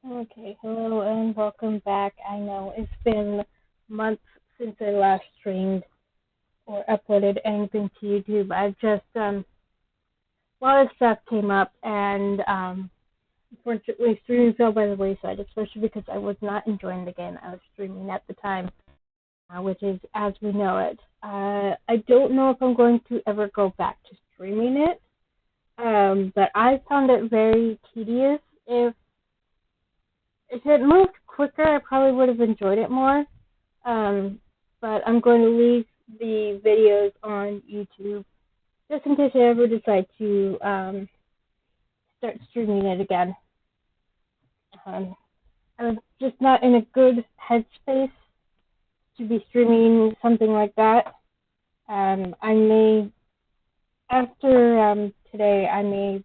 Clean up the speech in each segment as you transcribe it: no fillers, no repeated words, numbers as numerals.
Okay, hello and welcome back. I know it's been months since I last streamed or uploaded anything to YouTube. I've just a lot of stuff came up and unfortunately streaming fell by the wayside, especially because I was not enjoying the game I was streaming at the time, which is As We Know It. I don't know if I'm going to ever go back to streaming it, but I found it very tedious. If it moved quicker, I probably would have enjoyed it more. But I'm going to leave the videos on YouTube just in case I ever decide to start streaming it again. I was just not in a good headspace to be streaming something like that. I may, after today, I may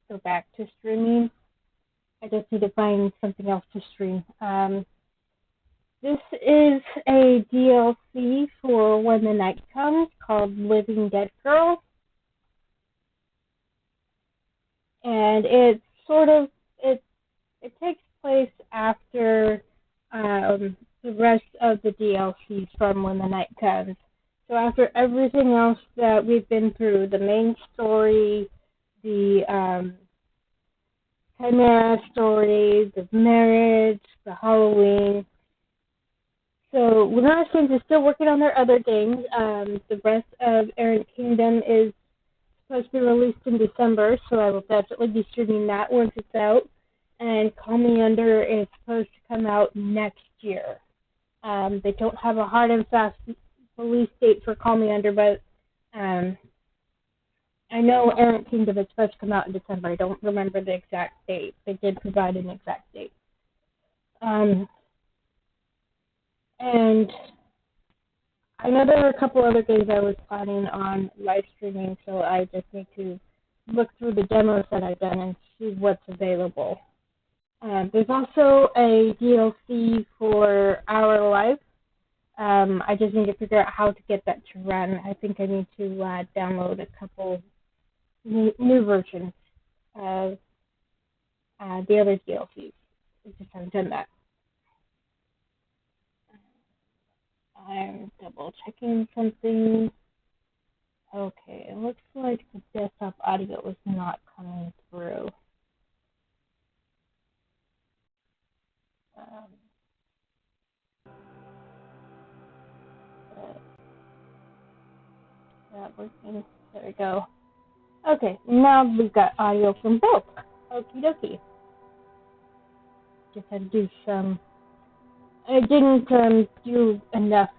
go back to streaming. I just need to find something else to stream. This is a DLC for When the Night Comes called Living Dead Girl. And it takes place after the rest of the DLCs from When the Night Comes. So after everything else that we've been through, the main story, the Chimera story, the marriage, the Halloween. So Lunaris Games is still working on their other games. The rest of Errant Kingdom is supposed to be released in December, so I will definitely be streaming that once it's out. And Call Me Under is supposed to come out next year. They don't have a hard and fast release date for Call Me Under, but I know Errant Kingdom is supposed to come out in December. I don't remember the exact date. They did provide an exact date. And I know there were a couple other games I was planning on live streaming, so I just need to look through the demos that I've done and see what's available. There's also a DLC for Our Life. I just need to figure out how to get that to run. I think I need to download a couple new versions of the other DLCs. I just haven't done that. I'm double checking something. Okay, it looks like the desktop audio is not coming through. Not working. There we go. Okay, now we've got audio from both. Okie dokie. Just had to do some. I didn't do enough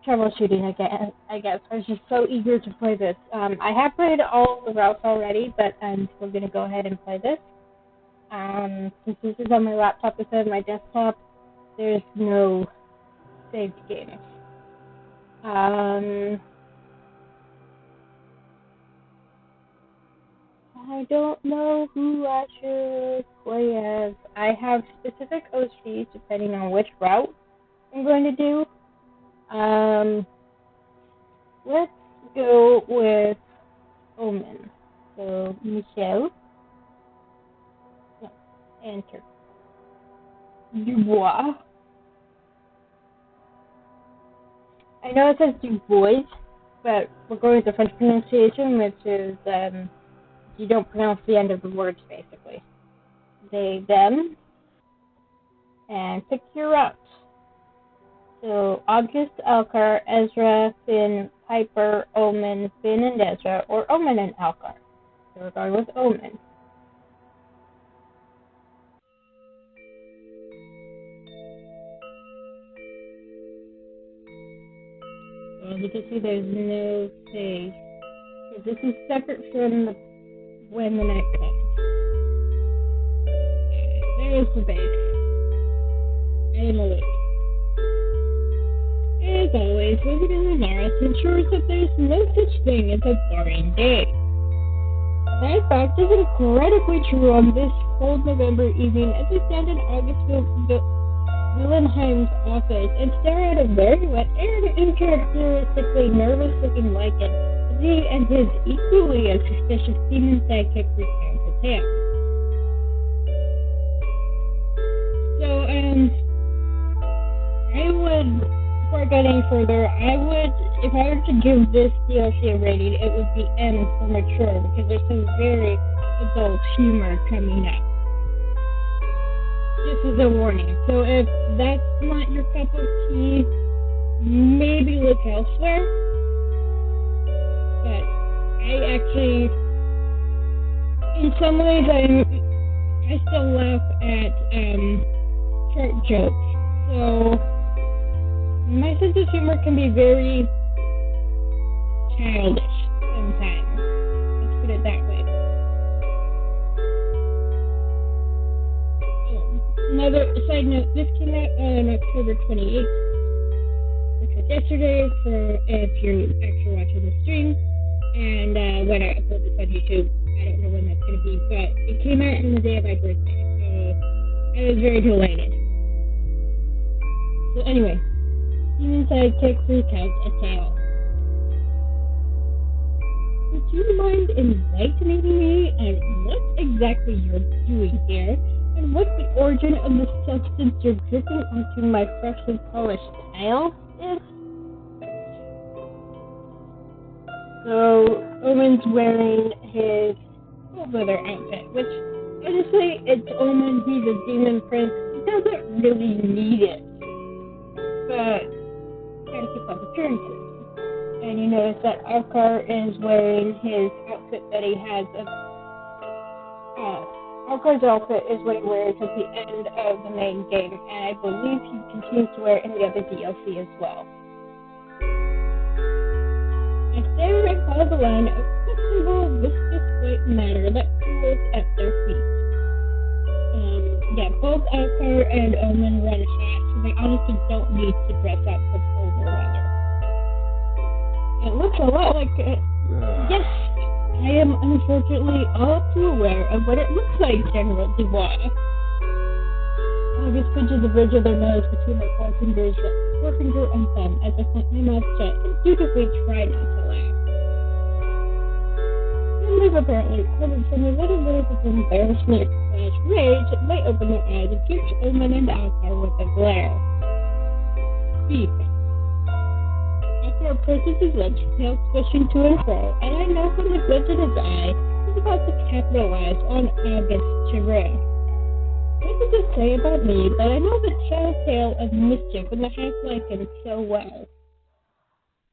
troubleshooting again, I guess. I was just so eager to play this. I have played all the routes already, but I'm still going to go ahead and play this. Since this is on my laptop instead of my desktop, there's no saved games. I don't know who I should play as. I have specific OCs depending on which route I'm going to do. Let's go with Omen. So, Michelle. No, enter. Dubois. I know it says Dubois, but we're going with the French pronunciation, which is, you don't pronounce the end of the words, basically. They, them, and pick your route. So, August, Alcar, Ezra, Finn, Piper, Omen, Finn and Ezra, or Omen and Alcar. So we're going with Omen. As you can see, there's no save. So this is separate from the When the Night Comes. There's the base. And Elite. As always, living in Lunaris ensures that there's no such thing as a boring day. That fact is incredibly true on this cold November evening as we stand in August Willenheim's office and stare at a very wet and uncharacteristically nervous-looking Lycan as he and his equally as suspicious demon sidekick return to town. get any further, if I were to give this DLC a rating, it would be M for mature, because there's some very adult humor coming up. Just as a warning. So if that's not your cup of tea, maybe look elsewhere. But I actually, in some ways, I still laugh at short jokes. So my sense of humor can be very childish sometimes. Let's put it that way. Another side note, this came out on October 28th, which was yesterday, for if you're actually watching the stream. And when I upload this on YouTube, I don't know when that's going to be, but it came out on the day of my birthday, so I was very delighted. So anyway, human sidekick recounts a tale. Would you mind enlightening me on what exactly you're doing here, and what the origin of the substance you're dripping onto my freshly polished tile is? So, Omen's wearing his gold leather outfit, which, honestly, it's Omen, he's a demon prince, he doesn't really need it, but try to keep up appearances. And you notice that Alcar is wearing his outfit that he has Alcar's outfit is what he wears at the end of the main game, and I believe he continues to wear it in the other DLC as well. I stare and follow the line of questionable, viscous white matter that pools at their feet. Both Alcar and Omen run hot, so they honestly don't need to dress up for colder weather. It looks a lot like yes, I am unfortunately all too aware of what it looks like, General Dubois. August pinches the bridge of their nose between their forefinger and thumb as I flip my mouth shut and dutifully try not to laugh. They've apparently recovered from a little bit of embarrassment / rage that might open their eyes and pierce Omen and Alcar with a glare. Speak. Alcar approaches his lips, tail swishing to and fro, and I know from the glint in his eye he's about to capitalize on August's chagrin. What does it say about me that I know the telltale of mischief and the half-like him so well?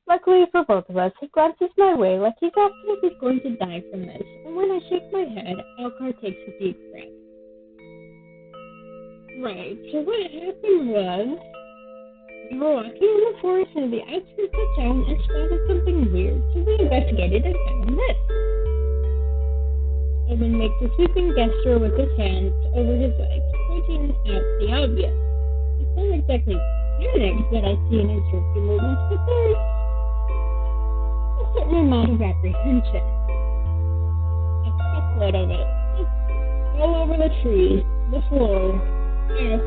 Luckily for both of us, he glances my way like he's asking if he's going to die from this, and when I shake my head, Alcar takes a deep breath. Right, so what happened was, we were walking in the forest near the outskirts of town and spotted something weird, so we investigated and found this. Omen makes a sweeping gesture with his hands over his legs, pointing out the obvious. It's not exactly panic that I see in his jerky movements, but there's a certain amount of apprehension. A fuckload of it. It's all over the trees, the floor. Yes.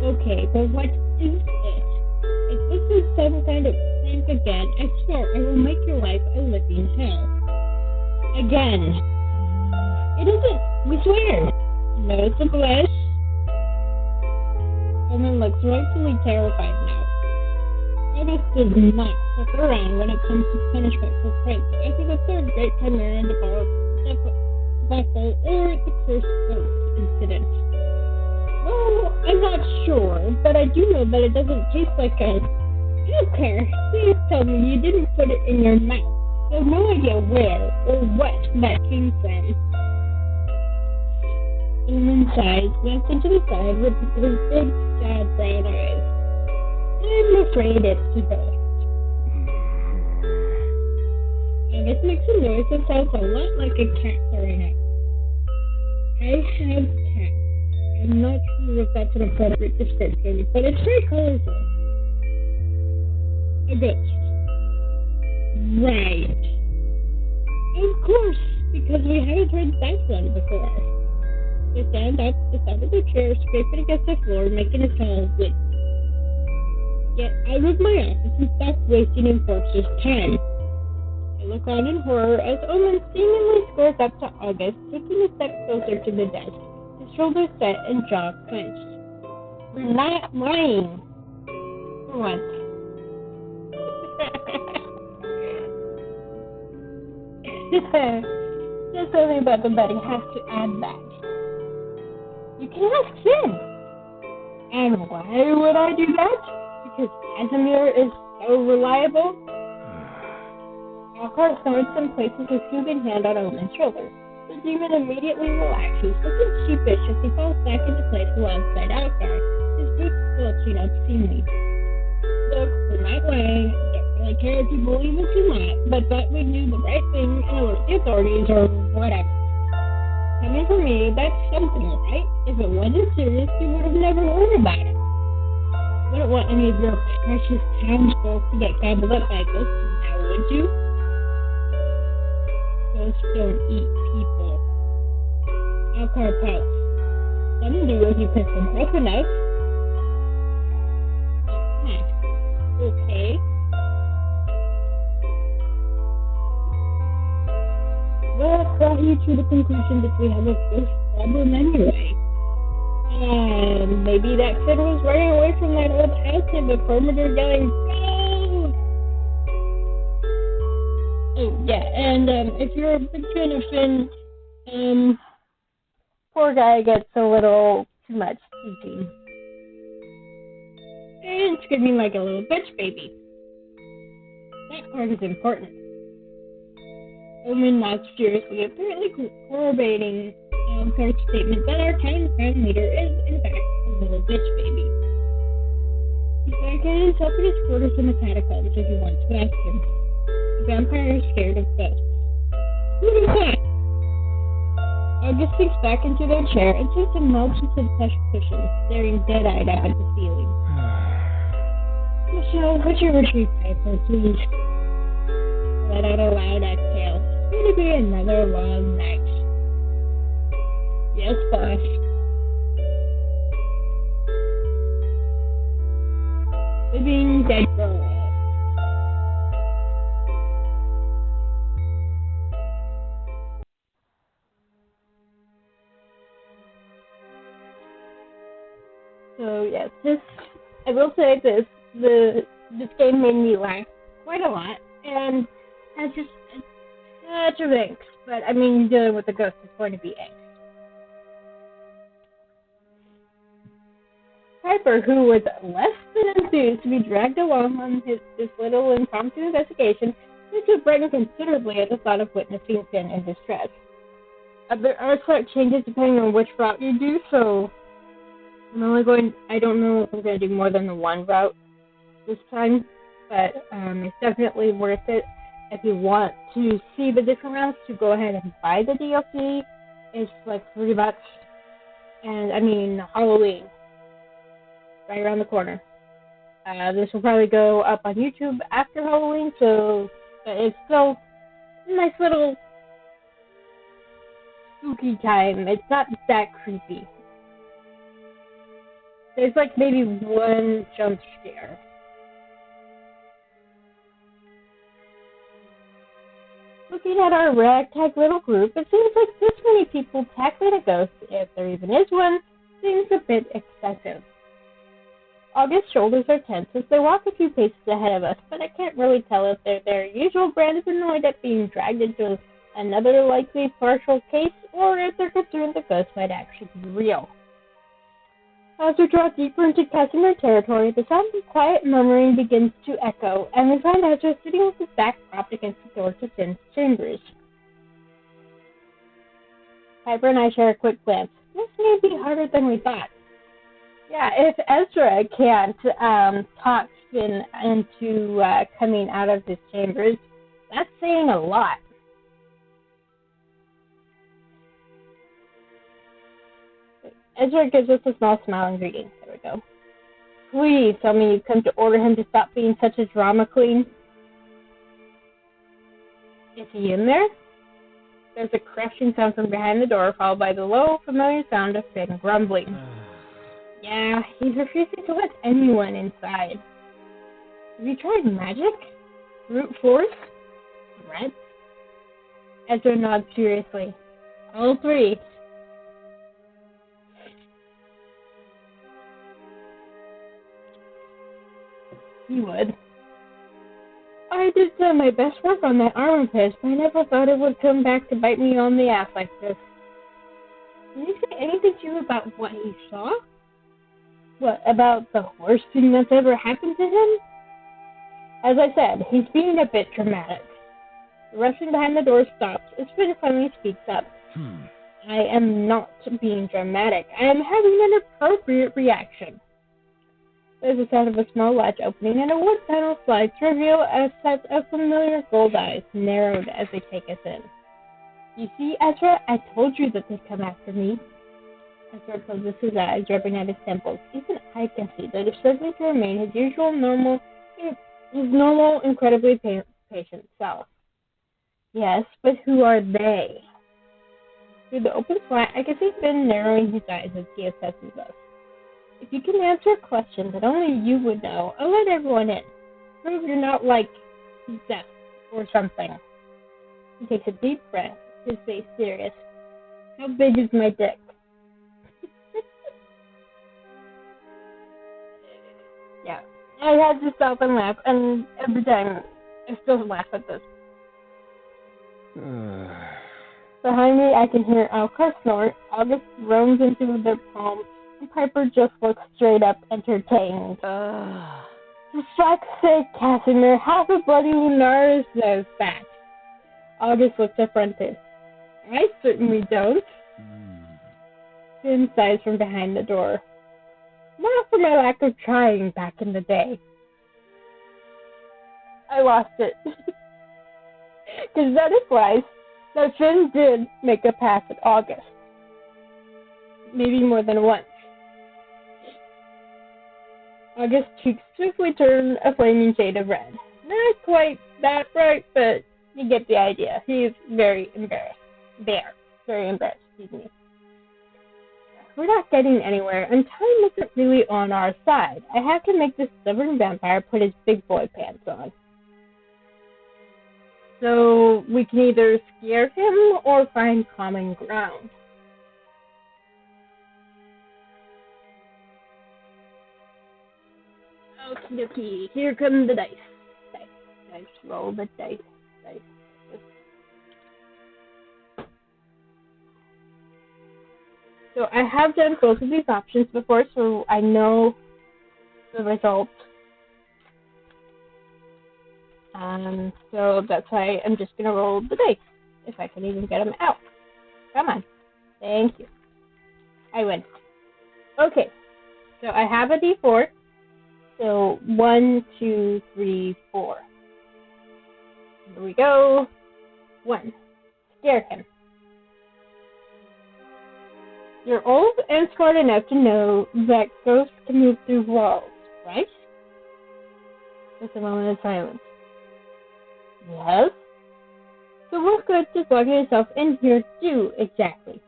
Okay, but what is it? If this is some kind of prank again, I swear I will make your life a living hell. Again. It isn't. We swear. Notice the blush. Omen looks rightfully terrified now. August does not fuck around when it comes to punishment for pranks after the third Great Chimera debacle or the Cursed Ghost incident. Well, I'm not sure, but I do know that it doesn't taste like a... Okay, please tell me you didn't put it in your mouth. I have no idea where or what that came from. Omen sighs, glancing to the side with his big, sad brown eyes. I'm afraid it's a ghost. August makes a noise that sounds a lot like a cat throwing up. I have cats. I'm not sure if that's an appropriate description, but it's very colorful. A ghost. Right. Of course, because we haven't heard that one before. They stand up, the side of their chair, scraping against the floor, making a sound with. Get out of my office and stop wasting Enforcer's time. I look on in horror as Omen seemingly squares up to August, taking a step closer to the desk, his shoulders set and jaw clenched. We're not lying. For once. Just something about the betting has to add that. You can ask Finn. And why would I do that? Because Casimir is so reliable. Alcor snorts and places his soothing hand on Omen's shoulder. The demon immediately relaxes, looking sheepish as he falls back into place alongside Alcor, his boots squelching obscenely. Look, we're not lying. Don't really care if you believe us or not, but thought we'd do the right thing and alert the authorities or whatever. Coming from me, that's something, right? If it wasn't serious, you would have never heard about it. Wouldn't want any of your precious townsfolk to get gobbled up by ghosts now, would you? Ghosts don't eat people. Alcor pouts. Some do if you piss them off enough. Okay. Well, I brought you to the conclusion that we have a ghost problem anyway. Maybe that kid was running away from that old house in the perimeter yelling, "Go!" Oh, yeah, and if you're a big fan of Finn, poor guy gets a little too much teaching. And screaming like a little bitch baby. That part is important. Omen nods furiously, apparently corroborating Alcor's statement that our town crime leader is, in fact, a little bitch baby. He's back at himself in his quarters in the catacombs as he once would ask him. The vampire is scared of ghosts. Who'd have thought? August sinks back into their chair and sits and melts into the plush cushion, staring dead-eyed up at the ceiling. Michelle, would you retreat Piper, please? Let out a loud exhale. It's going to be another long night. Yes, boss. Living dead girl. So yes, I will say this game made me laugh quite a lot, and it's just such a mix. But I mean, dealing with the ghost is going to be angst. Piper, who was less than enthused to be dragged along on this little impromptu investigation, seemed to brighten considerably at the thought of witnessing Finn in distress. There are slight changes depending on which route you do, so I don't know if I'm going to do more than the one route this time, but it's definitely worth it. If you want to see the different routes, to go ahead and buy the DLC. It's like $3. And I mean, Halloween, right around the corner. This will probably go up on YouTube after Halloween, so it's still a nice little spooky time. It's not that creepy. There's like maybe one jump scare. Looking at our ragtag little group, it seems like this many people tackling a ghost, if there even is one, seems a bit excessive. August's shoulders are tense as they walk a few paces ahead of us, but I can't really tell if they're their usual brand of annoyed at being dragged into another likely partial case, or if they're concerned the ghost might actually be real. As we draw deeper into Casimir territory, the sound of quiet murmuring begins to echo, and we find Ezra sitting with his back propped against the door to Finn's chambers. Piper and I share a quick glance. This may be harder than we thought. Yeah, if Ezra can't talk Finn into coming out of his chambers, that's saying a lot. Ezra gives us a small smile and greeting. There we go. Please tell me you've come to order him to stop being such a drama queen. Is he in there? There's a crashing sound from behind the door, followed by the low, familiar sound of Finn grumbling. Yeah, he's refusing to let anyone inside. Have you tried magic? Brute force? Threats? Ezra nods furiously. All three. He would. I did my best work on that armor piece, but I never thought it would come back to bite me on the ass like this. Did he say anything to you about what he saw? What, about the worst thing that's ever happened to him? As I said, he's being a bit dramatic. The Russian behind the door stops. It's finally speaks up. I am not being dramatic. I am having an appropriate reaction. There's a sound of a small latch opening, and a wood panel slides to reveal a set of familiar gold eyes, narrowed as they take us in. You see, Ezra, I told you that they'd come after me. Ezra closes his eyes, rubbing at his temples. Even I can see that he's struggling to remain his normal, incredibly patient self. Yes, but who are they? Through the open slat, I can see Finn narrowing his eyes as he assesses us. If you can answer a question that only you would know, I'll let everyone in. Prove you're not like Zeth or something. He takes a deep breath, his face serious. How big is my dick? Yeah, I had to stop and laugh, and every time I still laugh at this. Behind me, I can hear Alka snort. August roams into their palms, and Piper just looks straight up entertained. For fuck's sake, Casimir, half a bloody Lunaris knows that. August looks affronted. I certainly don't. Finn sighs from behind the door. Not for my lack of trying back in the day. I lost it. Because that implies that Finn did make a pass at August. Maybe more than once. August's cheeks swiftly turn a flaming shade of red. Not quite that bright, but you get the idea. He's very embarrassed. Very embarrassed, excuse me. We're not getting anywhere, and time isn't really on our side. I have to make this stubborn vampire put his big boy pants on. So we can either scare him or find common ground. Okie dokie, here come the dice. Dice, roll the dice. So I have done both of these options before, so I know the results. So that's why I'm just going to roll the dice, if I can even get them out. Come on. Thank you. I win. Okay, so I have a D4. So 1, 2, 3, 4. Here we go. 1. Scare him. You're old and smart enough to know that ghosts can move through walls, right? There's a moment of silence. Yes? So what good does locking yourself in here do, exactly?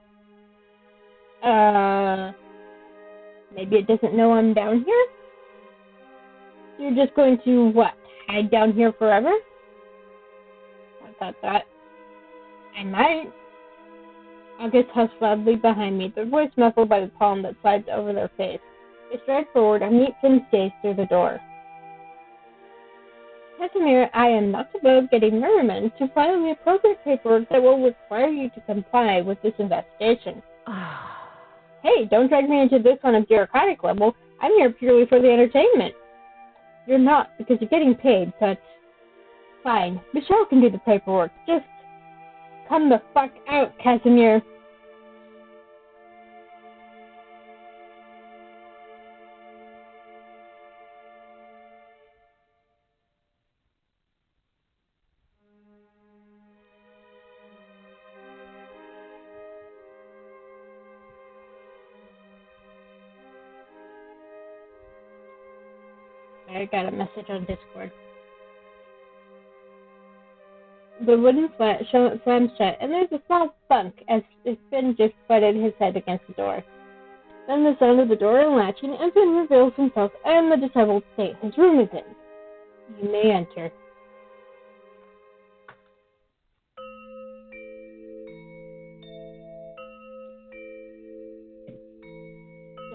Maybe it doesn't know I'm down here? You're just going to, what, hide down here forever? I thought that. I might. August huffs loudly behind me, their voice muffled by the palm that slides over their face. They stride forward and meet Finn's gaze through the door. Casimir, I am not above getting Merriman to file the appropriate paperwork that will require you to comply with this investigation. Hey, don't drag me into this on a bureaucratic level. I'm here purely for the entertainment. You're not, because you're getting paid, but... Fine, Michelle can do the paperwork. Just come the fuck out, Casimir. I got a message on Discord. The wooden flat slams shut, and there's a small thunk as if Finn just butted his head against the door. Then the sound of the door unlatching, and Finn reveals himself and the disheveled state his room is in. You may enter.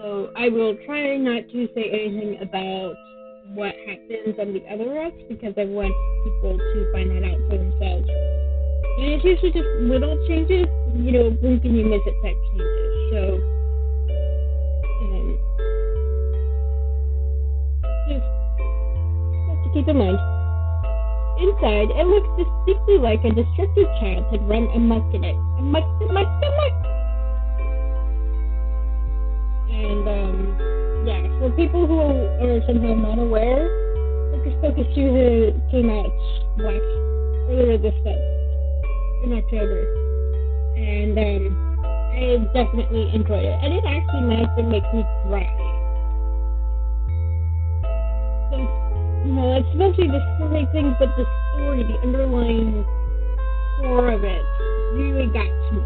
So I will try not to say anything about what happens on the other routes because I want people to find that out for themselves. And it's usually just little changes, blink and you miss it type changes. So, just have to keep in mind. Inside, it looks distinctly like a destructive child had run amok in it. Amok. And, for people who are somehow not aware, Hocus Pocus 2 came out earlier this month, in October. And, I definitely enjoyed it. And it actually managed to make me cry. So, it's mostly the story thing, but the story, the underlying core of it, really got to me.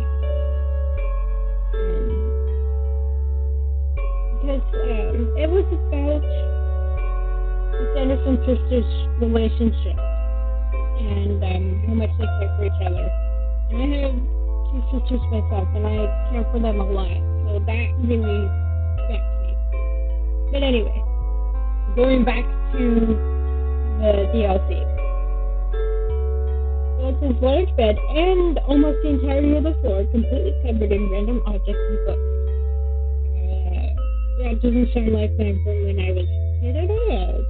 Because it was about the Sanderson sisters' relationship and how much they care for each other. And I have two sisters myself, and I care for them a lot, so that really got me. But anyway, going back to the DLC. So it's his large bed and almost the entirety of the floor completely covered in random objects and books. That doesn't sound like my room when I was a kid at all.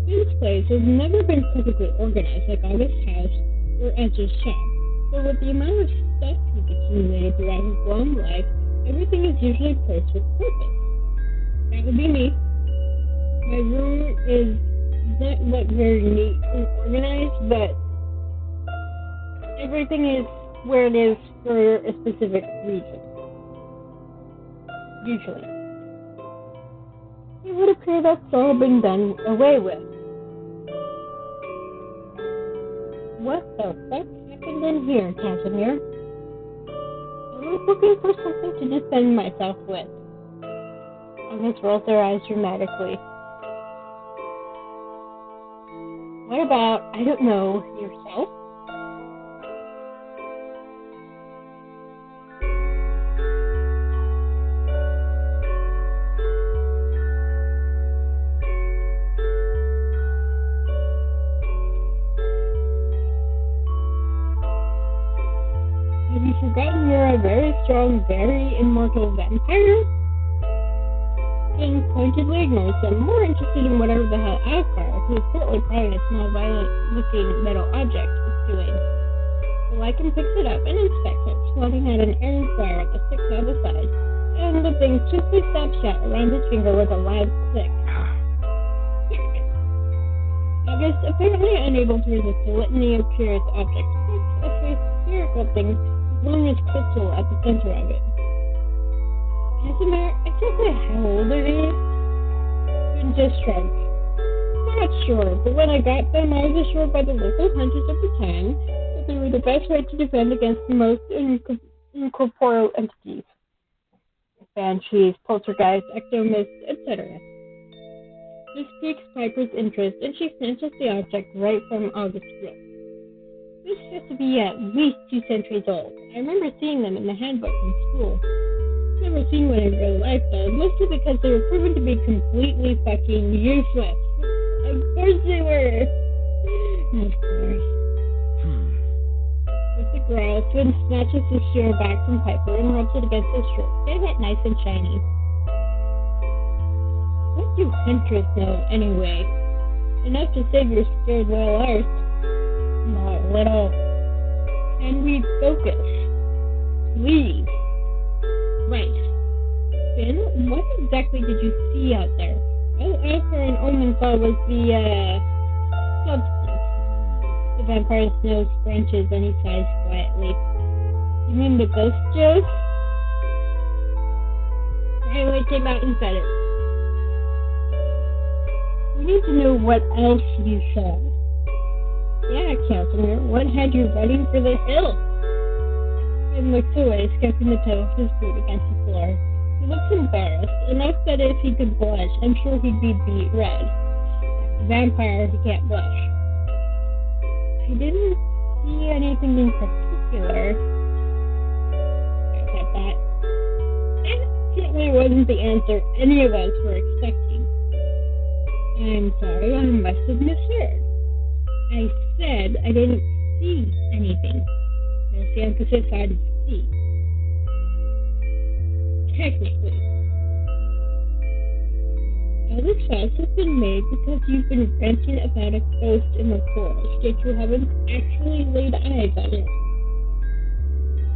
This place has never been perfectly organized like August's house or Ezra's shop, but with the amount of stuff he's accumulated throughout his long life, everything is usually placed with purpose. That would be me. My room is not look very neat and organized, but everything is where it is for a specific reason. Usually. It would appear that's all been done away with. What the fuck happened in here, Casimir? I was looking for something to defend myself with. August rolled their eyes dramatically. What about, I don't know, yourself? Have you forgotten you're a very strong, very immortal vampire? Finn pointedly ignores them, more interested in whatever the hell Alcar, who is currently prying a small, violent-looking metal object, is doing. The Lycan picks it up and inspects it, swatting at an errant wire that sticks out the side, and the thing swiftly snaps shut around his finger with a loud click. August, apparently unable to resist the litany of curious objects, picks a spherical thing as long as crystal at the center of it. Casimir, exactly how old it is? Finn just shrugged. Not sure, but when I got them, I was assured by the local hunters of the time that they were the best way to defend against the most incorporeal entities. Banshees, poltergeists, ectomists, etc. This piques Piper's interest, and she snatches the object right from August's grip. This has to be at least 2 centuries old. I remember seeing them in the handbook in school. Never seen one in real life though, mostly because they were proven to be completely fucking useless. Of course they were. Of course. With a growl, Twin snatches his spear back from Piper and rubs it against his shirt, getting it nice and shiny. What do hunters know anyway? Enough to save your scared little arse. Not at all. Can we focus? Please. Right. Finn, what exactly did you see out there? All Alcar and Omen saw was the, substance. The vampire's nose branches and he sighs quietly. You mean the ghost, Joe? Riley came out and said it. We need to know what else you saw. Yeah, Casimir, what had you running for the hills? Finn looks away, scuffing the toe of his boot against the floor. He looks embarrassed, enough that if he could blush, I'm sure he'd be beet red. As a vampire, he can't blush. I didn't see anything in particular. I said that. Definitely wasn't the answer any of us were expecting. I'm sorry, I must have misheard. I said I didn't see anything. There's the emphasis on see. Technically. All the fuss has been made because you've been ranting about a ghost in the forest, yet you haven't actually laid eyes on it.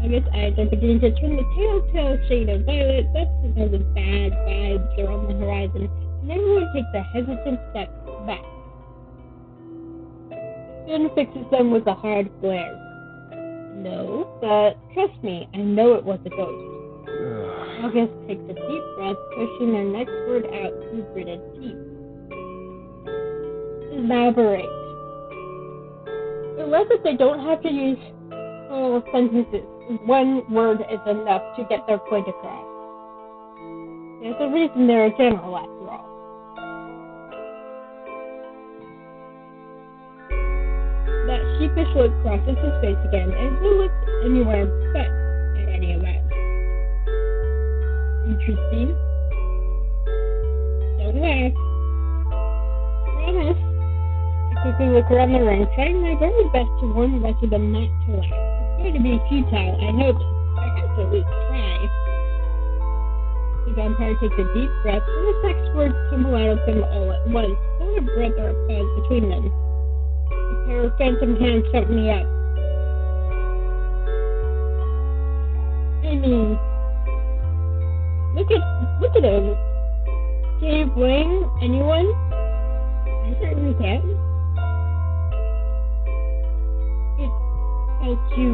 August's eyes are beginning to turn the telltale shade of violet. That's because the bad vibes are on the horizon, and everyone takes a hesitant step back. Finn fixes them with a hard glare. No, but trust me, I know it was a ghost. August takes a deep breath, pushing their next word out through gritted teeth. Elaborate. Unless if they don't have to use whole sentences, one word is enough to get their point across. There's a reason they're a general, after all. That sheepish look crosses his face again, and he looks anywhere but at any of us. Interesting. Don't laugh. Promise. I quickly look around the room, trying my very best to warn the rest of them not to laugh. It's going to be futile, I know this. I have to at least try. The vampire takes a deep breath, and the next words tumble out of him all at once, not a breath or a pause between them. A pair of phantom hands shut me up. I mean, look at him. Can you blame anyone? I certainly can. It felt you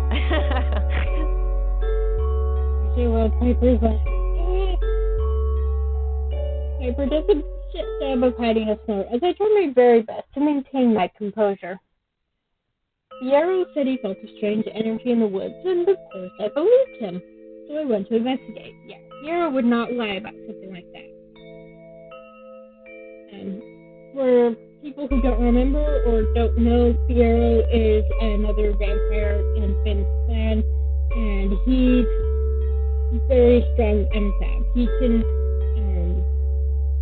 I say while Piper's laughing. Piper does a shit job of hiding a snort as I try my very best to maintain my composure. Piero said he felt a strange energy in the woods, and of course I believed him. So I went to investigate. Yeah, Piero would not lie about something like that. For people who don't remember or don't know, Piero is another vampire in Finn's clan, and he's very strong empath. He can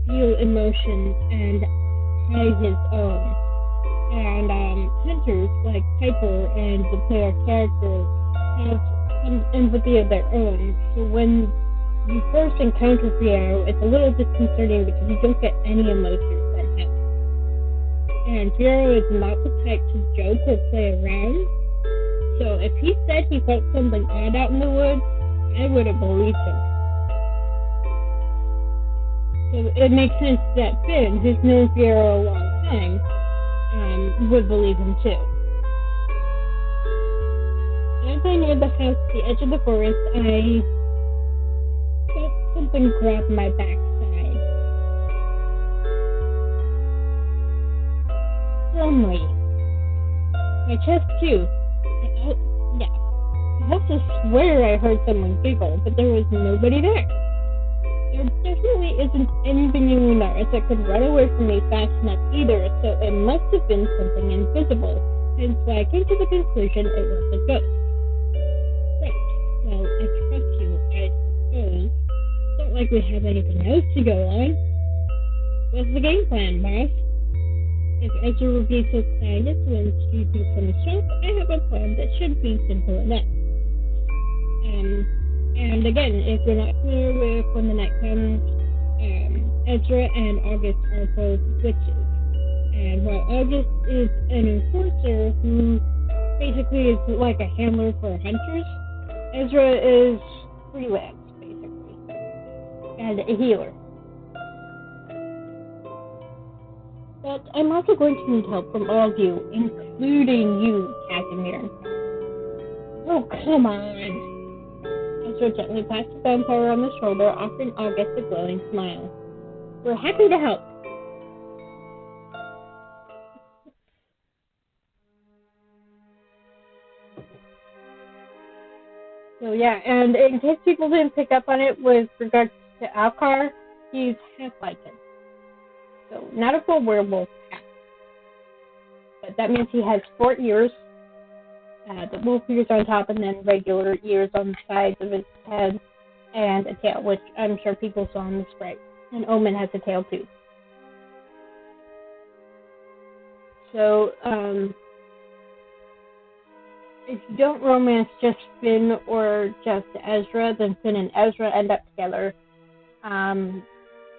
feel emotions and hide his own. And hunters like Piper and the player character have some empathy of their own. So when you first encounter Piero, it's a little disconcerting because you don't get any emotion from him. And Piero is not the type to joke or play around. So if he said he felt something odd out in the woods, I would have believed him. So it makes sense that Finn, who's known Piero a long time, would believe him too. As I neared the house at the edge of the forest, I felt something grab my backside. Firmly. My chest too. I have to swear I heard someone giggle, but there was nobody there. There definitely isn't anything in Lunaris that could run away from me fast enough either, so it must have been something invisible, hence why I came to the conclusion it was a ghost. Right, well, I trust you, I suppose. Don't like we have anything else to go on. What's the game plan, boss? If Ezra will be so kind as to introduce me from the shop, I have a plan that should be simple enough. And again, if you're not familiar with When the Night Comes, Ezra and August are both witches. And while August is an enforcer who basically is like a handler for hunters, Ezra is freelance, basically, and a healer. But I'm also going to need help from all of you, including you, Casimir. Oh, come on. Ezra gently passed the vampire on the shoulder, offering August a glowing smile. We're happy to help. So yeah, and in case people didn't pick up on it with regards to Alcar, he's half lycan. So not a full werewolf half. But that means he has 4 ears. The wolf ears on top and then regular ears on the sides of his head. and a tail, which I'm sure people saw in the sprite. And Omen has a tail too. So, if you don't romance just Finn or just Ezra, then Finn and Ezra end up together.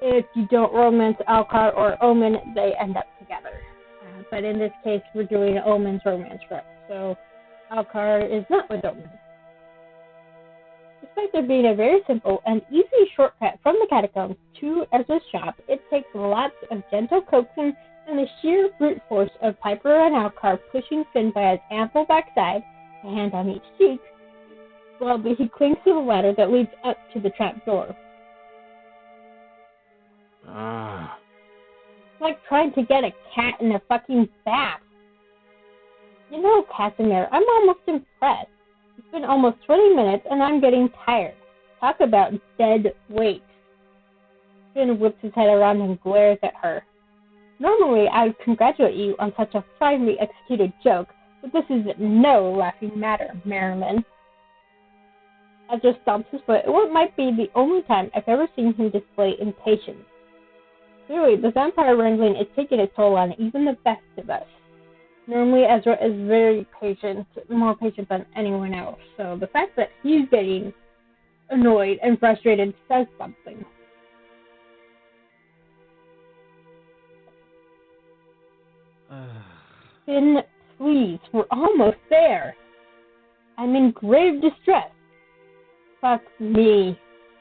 If you don't romance Alcar or Omen, they end up together. But in this case, we're doing Omen's romance route. So, Alcar is not with Omen. Despite there being a very simple and easy shortcut from the catacombs to Ezra's shop, it takes lots of gentle coaxing and the sheer brute force of Piper and Alcar pushing Finn by his ample backside, a hand on each cheek, while he clings to the ladder that leads up to the trap door. It's like trying to get a cat in a fucking bath. You know, Casimir, I'm almost impressed. It's been almost 20 minutes and I'm getting tired. Talk about dead weight. Finn whips his head around and glares at her. Normally, I would congratulate you on such a finely executed joke, but this is no laughing matter, Merriman. Ezra stomps his foot at what might be the only time I've ever seen him display impatience. Clearly, the vampire wrangling is taking a toll on even the best of us. Normally, Ezra is very patient, more patient than anyone else, so the fact that he's getting annoyed and frustrated says something. Finn, please, we're almost there. I'm in grave distress. Fuck me.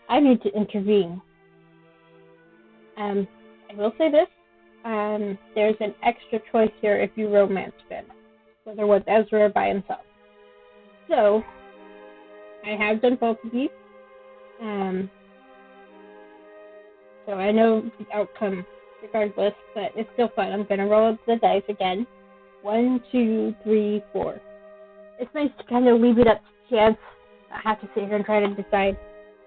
I need to intervene. I will say this. There's an extra choice here if you romance Finn, whether with Ezra or by himself. So, I have done both of these. So I know the outcome regardless, but it's still fun. I'm going to roll the dice again. 1, 2, 3, 4. It's nice to kind of leave it up to chance. I have to sit here and try to decide.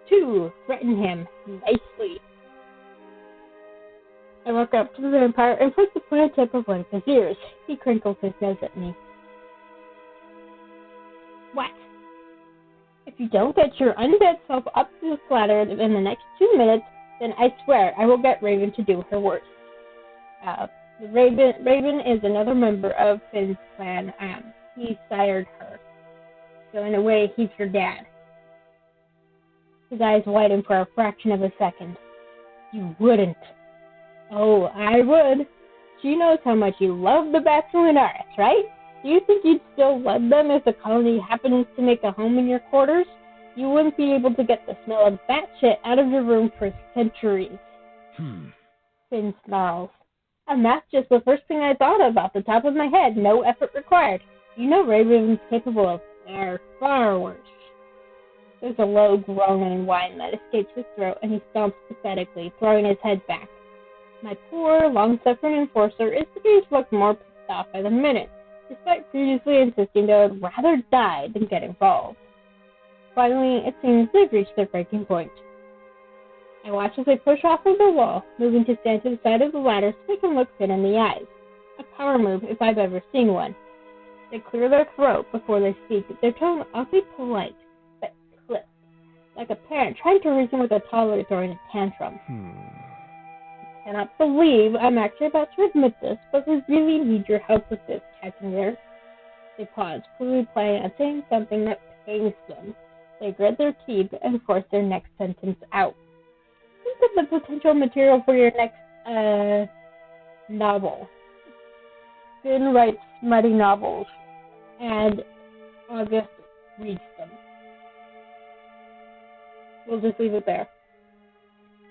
2, threaten him nicely. I walk up to the vampire and put the pointed tip of one of his ears. He crinkles his nose at me. What? If you don't get your undead self up to the ladder in the next 2 minutes, then I swear I will get Raven to do her worst. Raven is another member of Finn's clan. He sired her. So in a way, he's her dad. His eyes widen for a fraction of a second. You wouldn't. Oh, I would. She knows how much you love the bats in Lunaris, right? Do you think you'd still love them if the colony happens to make a home in your quarters? You wouldn't be able to get the smell of bat shit out of your room for centuries. Finn snarls. And that's just the first thing I thought of off the top of my head. No effort required. You know Raven's capable of far worse. There's a low groan and whine that escapes his throat, and he stomps pathetically, throwing his head back. My poor, long-suffering enforcer is beginning to look more pissed off by the minute, despite previously insisting they would rather die than get involved. Finally, it seems they've reached their breaking point. I watch as they push off of the wall, moving to stand to the side of the ladder so they can look Finn in the eyes. A power move if I've ever seen one. They clear their throat before they speak, their tone oddly polite, but clipped, like a parent trying to reason with a toddler throwing a tantrum. I cannot believe I'm actually about to admit this, but we really need your help with this, Casimir. They pause, clearly planning on saying something that pains them. They grit their teeth and force their next sentence out. Think of the potential material for your next, novel. Finn writes smutty novels, and August reads them. We'll just leave it there.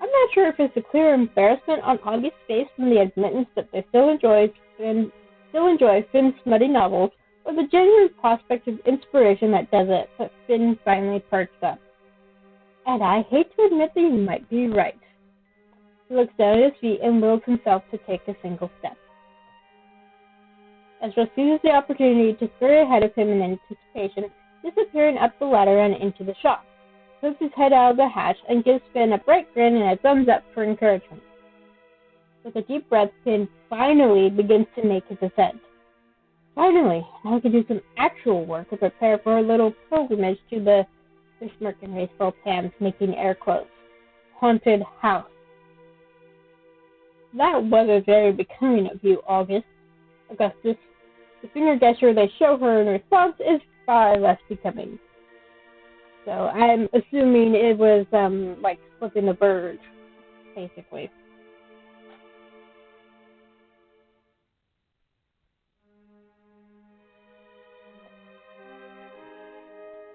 I'm not sure if it's a clear embarrassment on August's face from the admittance that they still enjoy Finn's smutty novels, or the genuine prospect of inspiration that does it, but Finn finally perks up. And I hate to admit that you might be right. He looks down at his feet and wills himself to take a single step. Ezra seizes the opportunity to scurry ahead of him in anticipation, disappearing up the ladder and into the shop, pokes his head out of the hatch, and gives Finn a bright grin and a thumbs up for encouragement. With a deep breath, Finn finally begins to make his ascent. Finally, now we can do some actual work to prepare for a little pilgrimage to the They smirked and raised both hands, making air quotes. Haunted house. That wasn't very becoming of you, Augustus. The finger gesture they show her in response is far less becoming. So I'm assuming it was like flipping the bird, basically.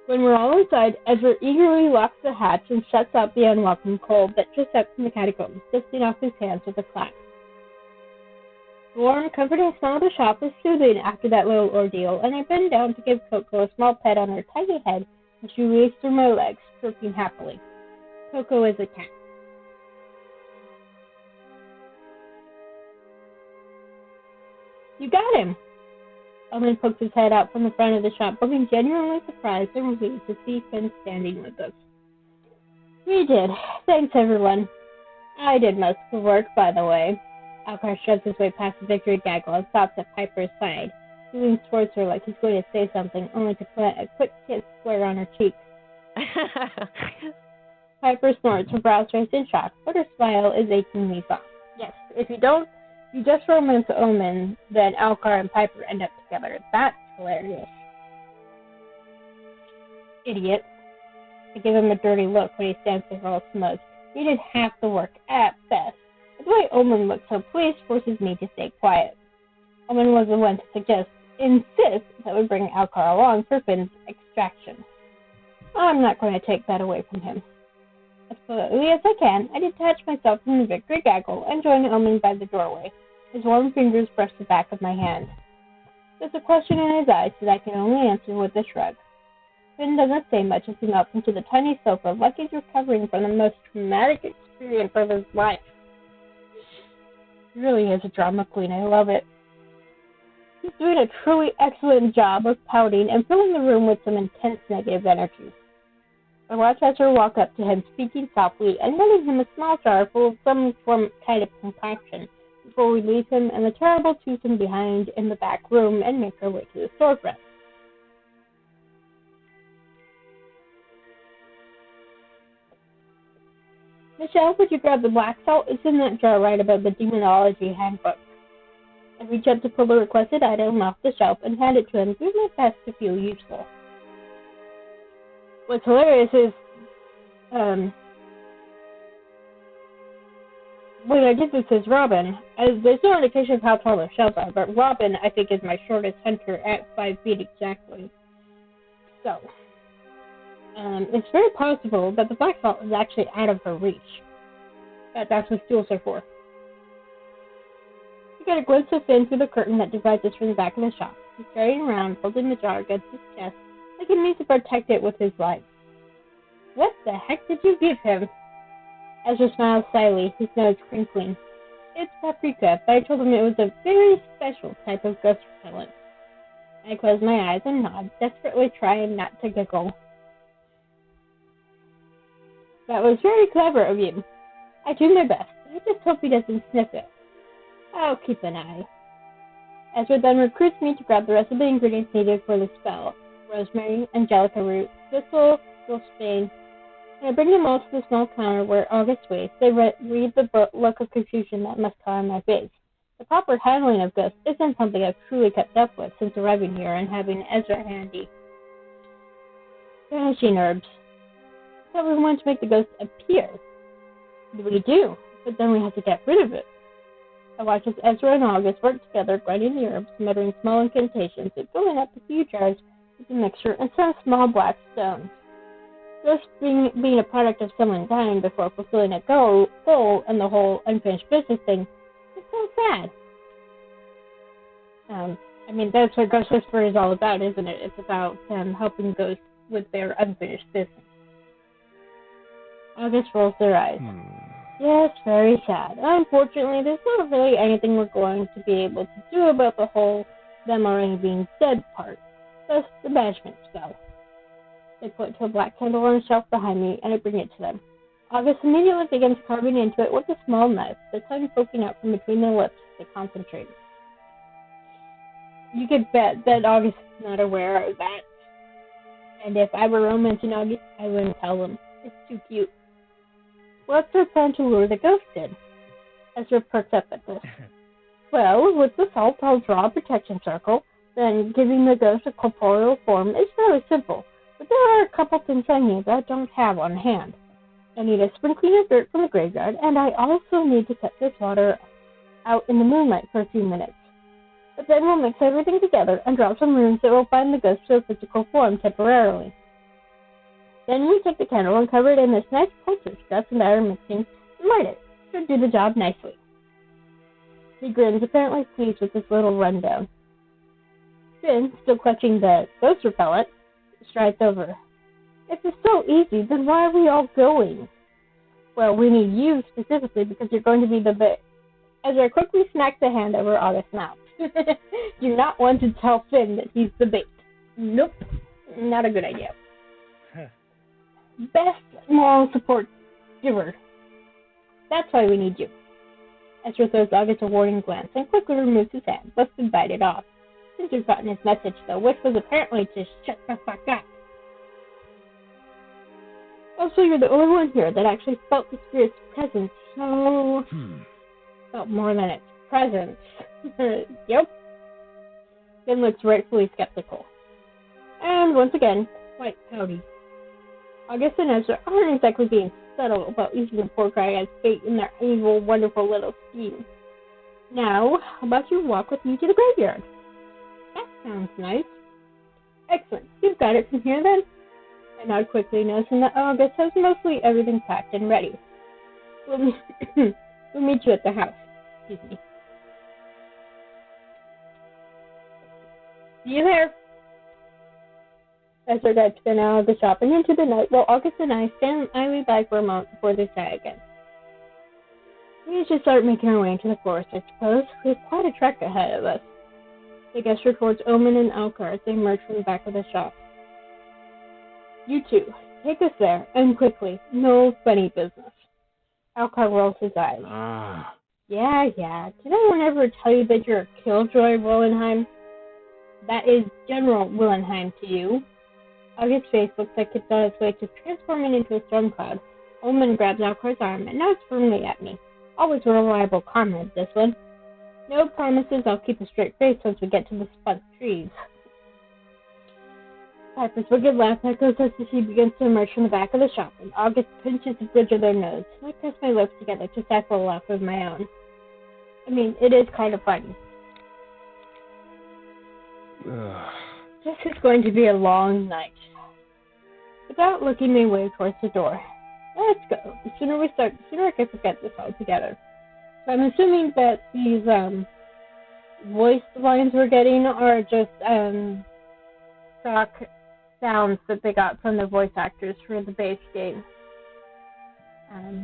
When we're all inside, Ezra eagerly locks the hatch and shuts out the unwelcome cold that drifts up from the catacombs, dusting off his hands with a clasp. The warm, comforting smell of the shop is soothing after that little ordeal, and I bend down to give Coco a small pet on her tiny head as she waves through my legs, stroking happily. Coco is a cat. You got him! Omen pokes his head out from the front of the shop, looking genuinely surprised and relieved to see Finn standing with us. We did. Thanks, everyone. I did most of the work, by the way. Alcar shoves his way past the victory gaggle and stops at Piper's side. He leans towards her like he's going to say something, only to plant a quick kiss square on her cheek. Piper snorts, her brows raised in shock, but her smile is achingly soft. Yes, if you just romance Omen, then Alcar and Piper end up together. That's hilarious. Idiot. I give him a dirty look when he stands there all smug. He did half the work, at best. But the way Omen looks so pleased forces me to stay quiet. Omen was the one to insist that we bring Alcar along for Finn's extraction. I'm not going to take that away from him. As politely as I can, I detach myself from the victory gaggle and join Omen by the doorway. His warm fingers brush the back of my hand. There's a question in his eyes that I can only answer with a shrug. Finn doesn't say much as he melts into the tiny sofa like he's recovering from the most traumatic experience of his life. He really is a drama queen. I love it. He's doing a truly excellent job of pouting and filling the room with some intense negative energy. I watch Ezra walk up to him, speaking softly and handing him a small jar full of some kind of concoction before we leave him and the terrible twosome behind in the back room and make our way to the storefront. Michelle, would you grab the black salt? It's in that jar right above the demonology handbook. I reach up to pull the requested item off the shelf and hand it to him, doing my best to feel useful. What's hilarious is, when I did this as Robin, there's no indication of how tall the shelves are, but Robin, I think, is my shortest hunter at 5 feet exactly. So, it's very possible that the black salt is actually out of her reach. That's what stools are for. We get a glimpse of Finn through the curtain that divides us from the back of the shop. He's carrying around, holding the jar against his chest, like he needs to protect it with his life. What the heck did you give him? Ezra smiles slyly, his nose crinkling. It's paprika, but I told him it was a very special type of ghost repellent. I close my eyes and nod, desperately trying not to giggle. That was very clever of you. I do my best. I just hope he doesn't sniff it. I'll keep an eye. Ezra then recruits me to grab the rest of the ingredients needed for the spell. Rosemary, angelica root, thistle, wolfsbane, and I bring them all to the small counter where August waits. They read the look of confusion that must come on my face. The proper handling of ghosts isn't something I've truly kept up with since arriving here and having Ezra handy. Vanishing herbs. I thought we wanted to make the ghost appear. We do, but then we have to get rid of it. I watch as Ezra and August work together, grinding the herbs, muttering small incantations, and filling up a few jars with the mixture and some small black stones. Ghosts being a product of someone dying before fulfilling a goal and the whole unfinished business thing, it's so sad. That's what Ghost Whisperer is all about, isn't it? It's about helping ghosts with their unfinished business. August rolls their eyes. Yes, very sad. Unfortunately, there's not really anything we're going to be able to do about the whole them already being dead part. Just the banishment spell. They point to a black candle on the shelf behind me, and I bring it to them. August immediately begins carving into it with a small knife, the tongue poking out from between their lips to concentrate. You could bet that August is not aware of that. And if I were romancing August, I wouldn't tell him. It's too cute. What's their plan to lure the ghost in? Ezra perks up at this. Well, with the salt, I'll draw a protection circle. Then giving the ghost a corporeal form is fairly simple. But there are a couple things I need that I don't have on hand. I need a sprinkling of dirt from the graveyard, and I also need to set this water out in the moonlight for a few minutes. But then we'll mix everything together and drop some runes that will bind the ghost to a physical form temporarily. Then we take the candle and cover it in this nice poultice stuff and iron mixing and light it. Should do the job nicely. He grins, apparently pleased with this little rundown. Finn, still clutching the ghost repellent, strides over. If it's so easy, then why are we all going? Well, we need you specifically because you're going to be the bait. Ezra quickly smacks the hand over August's mouth. Do not want to tell Finn that he's the bait. Nope, not a good idea. Best moral support giver. That's why we need you. Ezra throws August a warning glance and quickly removes his hand, lest him bite it off. Since we've gotten his message, though, which was apparently to shut the fuck up. Also, you're the only one here that actually felt the spirit's presence, so... felt more than its presence. Yep. Finn looks rightfully skeptical. And once again, quite pouty. August and Ezra aren't exactly being subtle about using the poor guy as bait in their evil, wonderful little scheme. Now, how about you walk with me to the graveyard? That sounds nice. Excellent. You've got it from here, then? I nod quickly, noticing that August has mostly everything packed and ready. We'll meet you at the house. Excuse me. See you there. Ezra guides Finn out of the shop and into the night, while August and I stand idly by for a moment before they sigh again. We should start making our way into the forest, I suppose. We have quite a trek ahead of us. They gesture towards Omen and Alcar as they emerge from the back of the shop. You two, take us there, and quickly. No funny business. Alcar rolls his eyes. Yeah. Did anyone ever tell you that you're a killjoy, Willenheim? That is General Willenheim to you. August's face looks like it's on its way to transforming into a storm cloud. Omen grabs Alcar's arm and nods firmly at me. Always a reliable comrade, this one. No promises, I'll keep a straight face once we get to the spunk trees. Piper's wicked laugh echoes as she begins to emerge from the back of the shop, and August pinches the bridge of their nose. I press my lips together to stifle a laugh of my own. I mean, it is kind of funny. This is going to be a long night. Without looking my way towards the door. Let's go. The sooner we start, the sooner I can forget this altogether. So I'm assuming that these voice lines we're getting are just stock sounds that they got from the voice actors for the base game.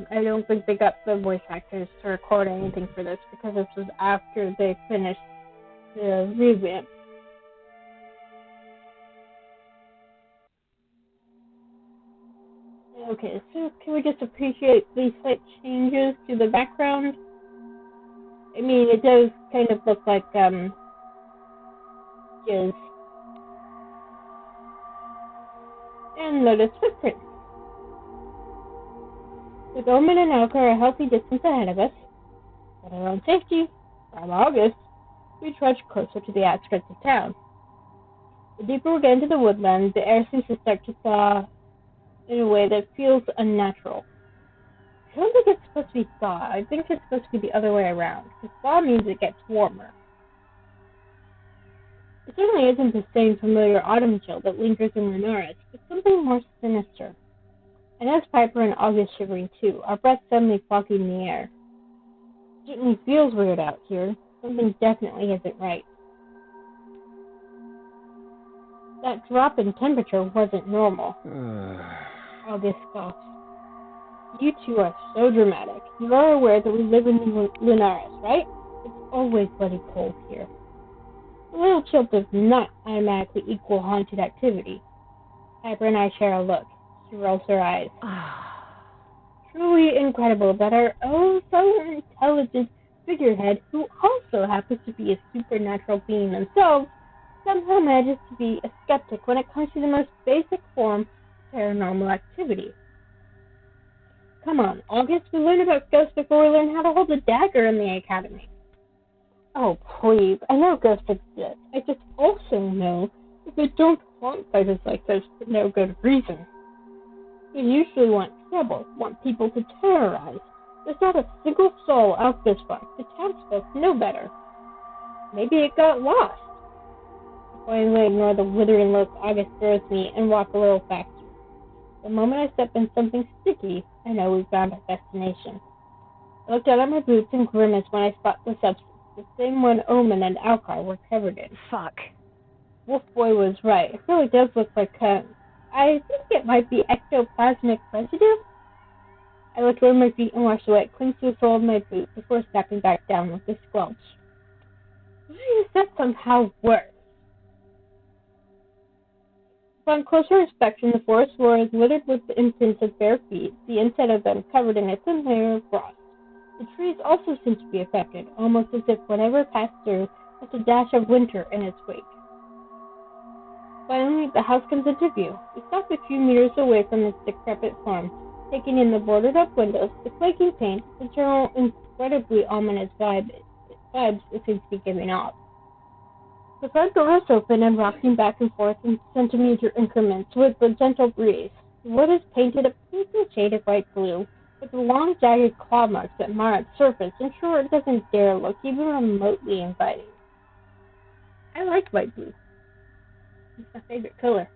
I don't think they got the voice actors to record anything for this because this was after they finished the revamp. Okay, so can we just appreciate these slight changes to the background? I mean, it does kind of look like, jizz. And notice footprints. With Omen and Alcar a healthy distance ahead of us, for our own safety, from August, we trudge closer to the outskirts of town. The deeper we get into the woodland, the air seems to start to thaw in a way that feels unnatural. I don't think it's supposed to be thaw. I think it's supposed to be the other way around, because thaw means it gets warmer. It certainly isn't the same familiar autumn chill that lingers in Lunaris, but something more sinister. And as Piper and August shivering too, our breath suddenly fogging the air. It certainly feels weird out here. Something definitely isn't right. That drop in temperature wasn't normal. August scoffs. You two are so dramatic. You are aware that we live in Lunaris, right? It's always bloody cold here. A little chill does not automatically equal haunted activity. Piper and I share a look. She rolls her eyes. Truly incredible that our oh so intelligent figurehead, who also happens to be a supernatural being themselves, somehow manages to be a skeptic when it comes to the most basic form of paranormal activity. Come on, August, we learned about ghosts before we learned how to hold a dagger in the academy. Oh, please, I know ghosts exist. I just also know that they don't haunt places like this for no good reason. They usually want trouble, want people to terrorize. There's not a single soul out this far. The townsfolk know better. Maybe it got lost. I finally ignore the withering look August throws me and walk a little faster. The moment I step in something sticky, I know we've found our destination. I look down at my boots and grimace when I spot the substance, the same one Omen and Alcar were covered in. Fuck. Wolf Boy was right. It really does look like I think it might be ectoplasmic residue. I looked over my feet and washed away, cling to the sole of my boot before stepping back down with a squelch. Why is that somehow worse? Upon closer inspection, the forest floor is littered with the imprints of bare feet, the inside of them covered in a thin layer of frost. The trees also seem to be affected, almost as if whatever passed through has a dash of winter in its wake. Finally, the house comes into view. We stop a few meters away from its decrepit form, taking in the boarded-up windows, the flaking paint, the general incredibly ominous vibes it seems to be giving off. The front door is open and rocking back and forth in centimeter increments with a gentle breeze. The wood is painted a pleasing shade of light blue, with the long, jagged claw marks that mar its surface, ensure it doesn't dare look even remotely inviting. I like light blue. It's my favorite color.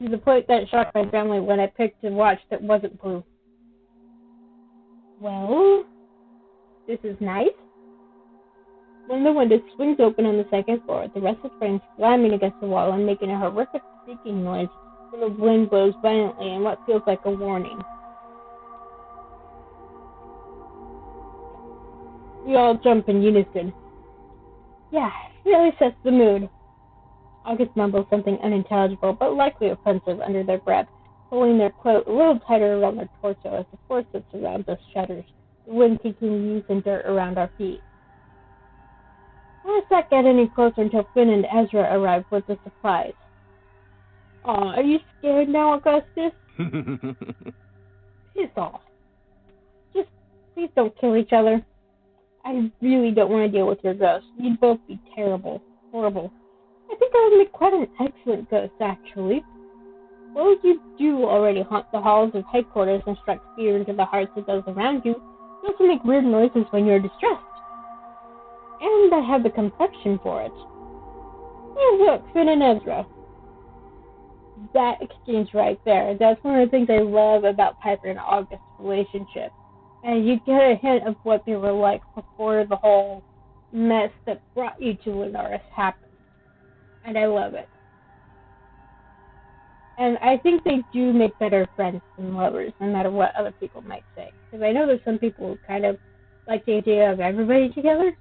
To the point that it shocked my family when I picked a watch that wasn't blue. Well, this is nice. One of the windows swings open on the second floor, the restless frame slamming against the wall and making a horrific creaking noise when the wind blows violently in what feels like a warning. We all jump in unison. Yeah, it really sets the mood. August mumbles something unintelligible but likely offensive under their breath, pulling their coat a little tighter around their torso as the force that surrounds us shudders, the wind kicking leaves and dirt around our feet. Let's not get any closer until Finn and Ezra arrive with the supplies. Aw, are you scared now, Augustus? Piss off. Just please don't kill each other. I really don't want to deal with your ghost. You'd both be terrible. Horrible. I think I would make quite an excellent ghost, actually. Well, you do already haunt the halls of headquarters and strike fear into the hearts of those around you. You also make weird noises when you're distressed. And I have the complexion for it. Oh, look, Finn and Ezra. That exchange right there, that's one of the things I love about Piper and August's relationship. And you get a hint of what they were like before the whole mess that brought you to Lunaris happened. And I love it. And I think they do make better friends than lovers, no matter what other people might say. Because I know there's some people who kind of like the idea of everybody together.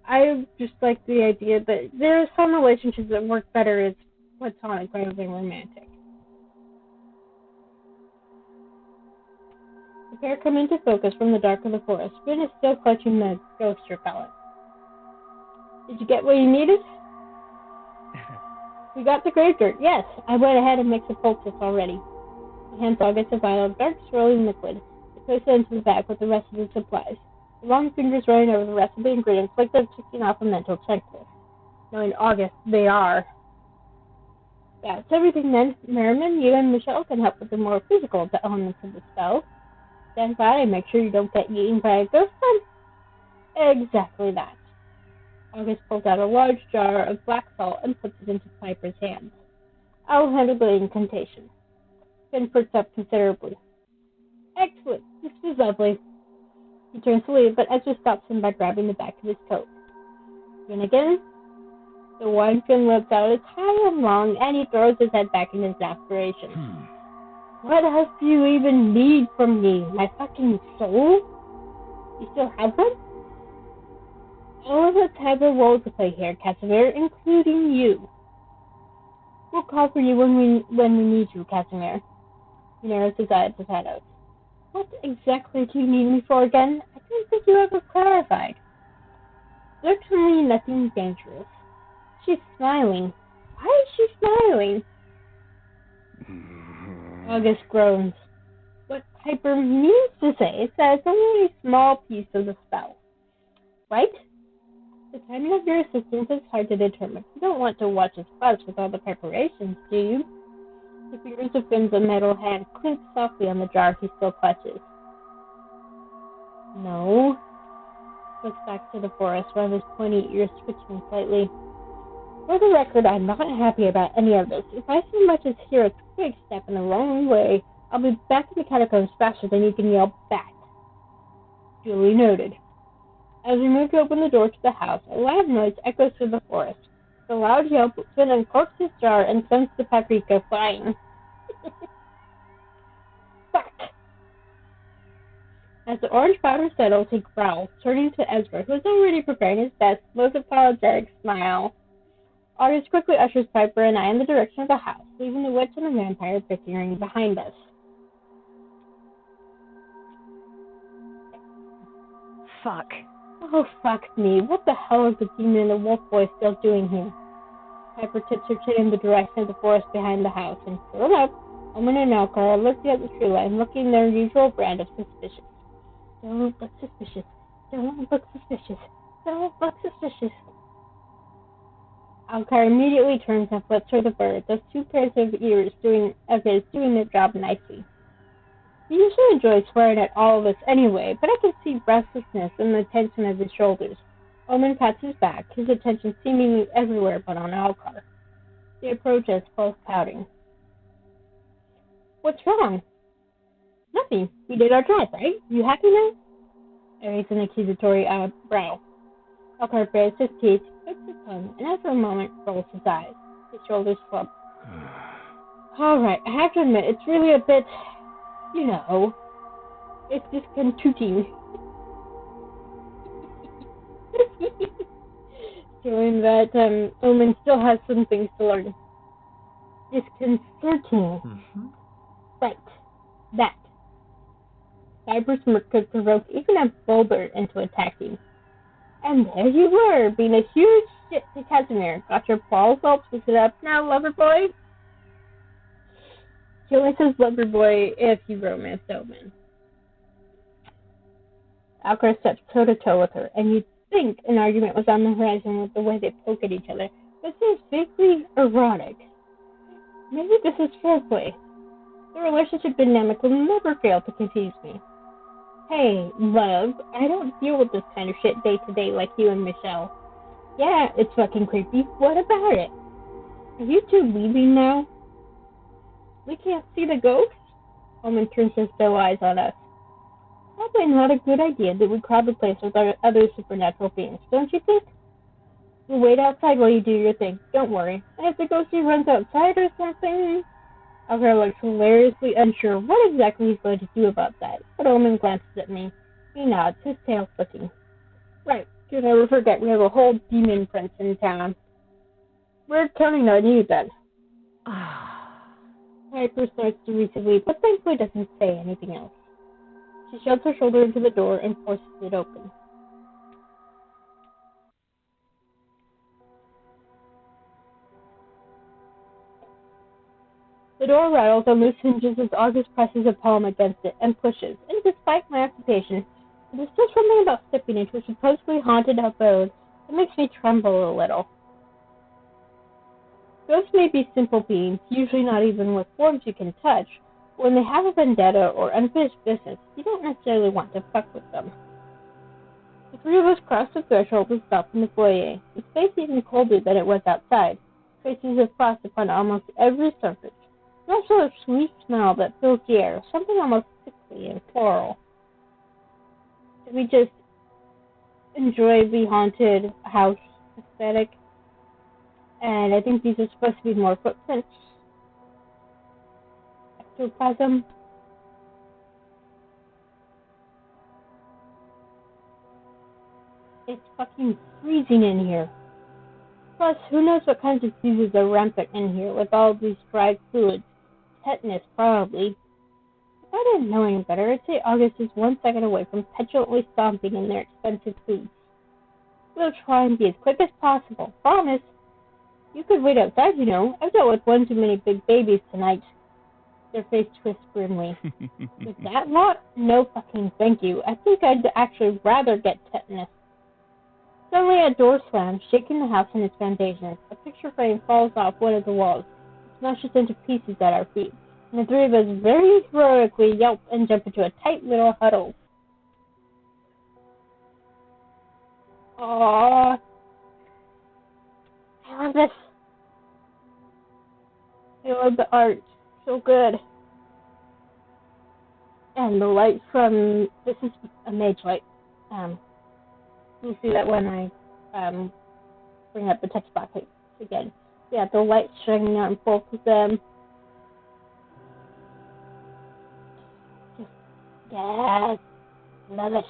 I just like the idea that there are some relationships that work better as platonic rather than romantic. The pair come into focus from the dark of the forest. Finn is still clutching the ghost repellent. Did you get what you needed? We got the grave dirt. Yes, I went ahead and mixed a poultice already. He hands August a vial of dark swirling liquid. He places it into the bag with the rest of the supplies. The long fingers running over the rest of the ingredients like they're ticking off a mental checklist. Knowing August, they are. That's everything then. Merriman, you and Michelle can help with the more physical elements of the spell. Stand by and make sure you don't get eaten by a ghost then. Exactly that. August pulls out a large jar of black salt and puts it into Piper's hands. I'll handle the incantation. Finn perks up considerably. Excellent. This was lovely. He turns to leave, but Ezra stops him by grabbing the back of his coat. Finnegan? The wine Finn lets out is high and long, and he throws his head back in his aspirations. What else do you even need from me? My fucking soul? You still have one? All of us have a role to play here, Casimir, including you. We'll call for you when we need you, Casimir. He narrows his eyes ahead of us. What exactly do you need me for again? I don't think you ever clarified. Certainly nothing dangerous. She's smiling. Why is she smiling? August groans. What Piper means to say is that it's only a small piece of the spell. Right? The timing of your assistance is hard to determine. You don't want to watch us fuss with all the preparations, do you? The fingers of Finn's metal hand clink softly on the jar he still clutches. No. Looks back to the forest, while his pointy ears twitching slightly. For the record, I'm not happy about any of this. If I so much as hear a twig step in the wrong way, I'll be back in the catacombs faster than you can yell back. Duly noted. As we move to open the door to the house, a loud noise echoes through the forest. The loud yelp, Finn uncorks his jar and sends the paprika flying. Fuck! As the orange powder settles, he growls, turning to Ezra, who is already preparing his best, most apologetic smile. August quickly ushers Piper and I in the direction of the house, leaving the witch and the vampire bickering behind us. Fuck. Oh, fuck me. What the hell is the demon and the wolf boy still doing here? Piper tips her chin in the direction of the forest behind the house, and sure enough, Omen and Alcar are looking at the tree line, looking their usual brand of suspicious. Don't look suspicious. Don't look suspicious. Don't look suspicious. Alcar immediately turns and flips her the bird, those two pairs of ears doing their job nicely. He usually enjoys swearing at all of us anyway, but I can see restlessness in the tension of his shoulders. Omen pats his back, his attention seemingly everywhere but on Alcar. They approach us, both pouting. What's wrong? Nothing. We did our job, right? You happy now? I raise an accusatory brow. Alcar bares his teeth, flicks his tongue, and after a moment rolls his eyes. His shoulders slump. Alright, I have to admit, it's really a bit, it's disconcerting. Showing that Omen still has some things to learn. Disconcerting. Mm-hmm. Right. That. Cyber's smirk could provoke even a Bulbert into attacking. And there you were, being a huge shit to Casimir. Got your balls all twisted up now, lover boy? He only says lover boy if you romance Omen. Alcar steps toe-to-toe with her, and you'd think an argument was on the horizon with the way they poke at each other, but seems vaguely erotic. Maybe this is foreplay. The relationship dynamic will never fail to confuse me. Hey, love, I don't deal with this kind of shit day to day like you and Michelle. Yeah, it's fucking creepy. What about it? Are you two leaving now? We can't see the ghost? Omen turns his doe eyes on us. Probably not a good idea that we crowd the place with our other supernatural beings, don't you think? We'll wait outside while you do your thing. Don't worry. And if the ghostie runs outside or something... Alcar looks hilariously unsure what exactly he's going to do about that, but Omen glances at me. He nods, his tail flicking. Right, you never forget we have a whole demon prince in town. We're counting on you then. Piper starts to recently, but thankfully doesn't say anything else. She shoves her shoulder into the door and forces it open. The door rattles on loose hinges as August presses a palm against it and pushes, and despite my occupation, there's still something about stepping into a supposedly haunted abode that makes me tremble a little. Ghosts may be simple beings, usually not even with forms you can touch, but when they have a vendetta or unfinished business, you don't necessarily want to fuck with them. The three of us cross the threshold and stop in the foyer. The space is even colder than it was outside, traces of frost upon almost every surface. And also a sweet smell that fills the air, something almost sickly and floral. Did we just enjoy the haunted house aesthetic? And I think these are supposed to be more footprints. Ectoplasm. It's fucking freezing in here. Plus, who knows what kinds of diseases are rampant in here with all these dried fluids. Tetanus, probably. If I didn't know any better, I'd say August is 1 second away from petulantly stomping in their expensive boots. We'll try and be as quick as possible. Promise. You could wait outside, you know. I've dealt with one too many big babies tonight. Their face twists grimly. With that lot? No fucking thank you. I think I'd actually rather get tetanus. Suddenly a door slams, shaking the house in its foundations. A picture frame falls off one of the walls, smashes into pieces at our feet, and the three of us very heroically yelp and jump into a tight little huddle. Aww. I love this. I love the art. So good. And the light from... This is a mage light. You see that when I bring up the text box again. Yeah, the light shining on both of them. Yes. Love it.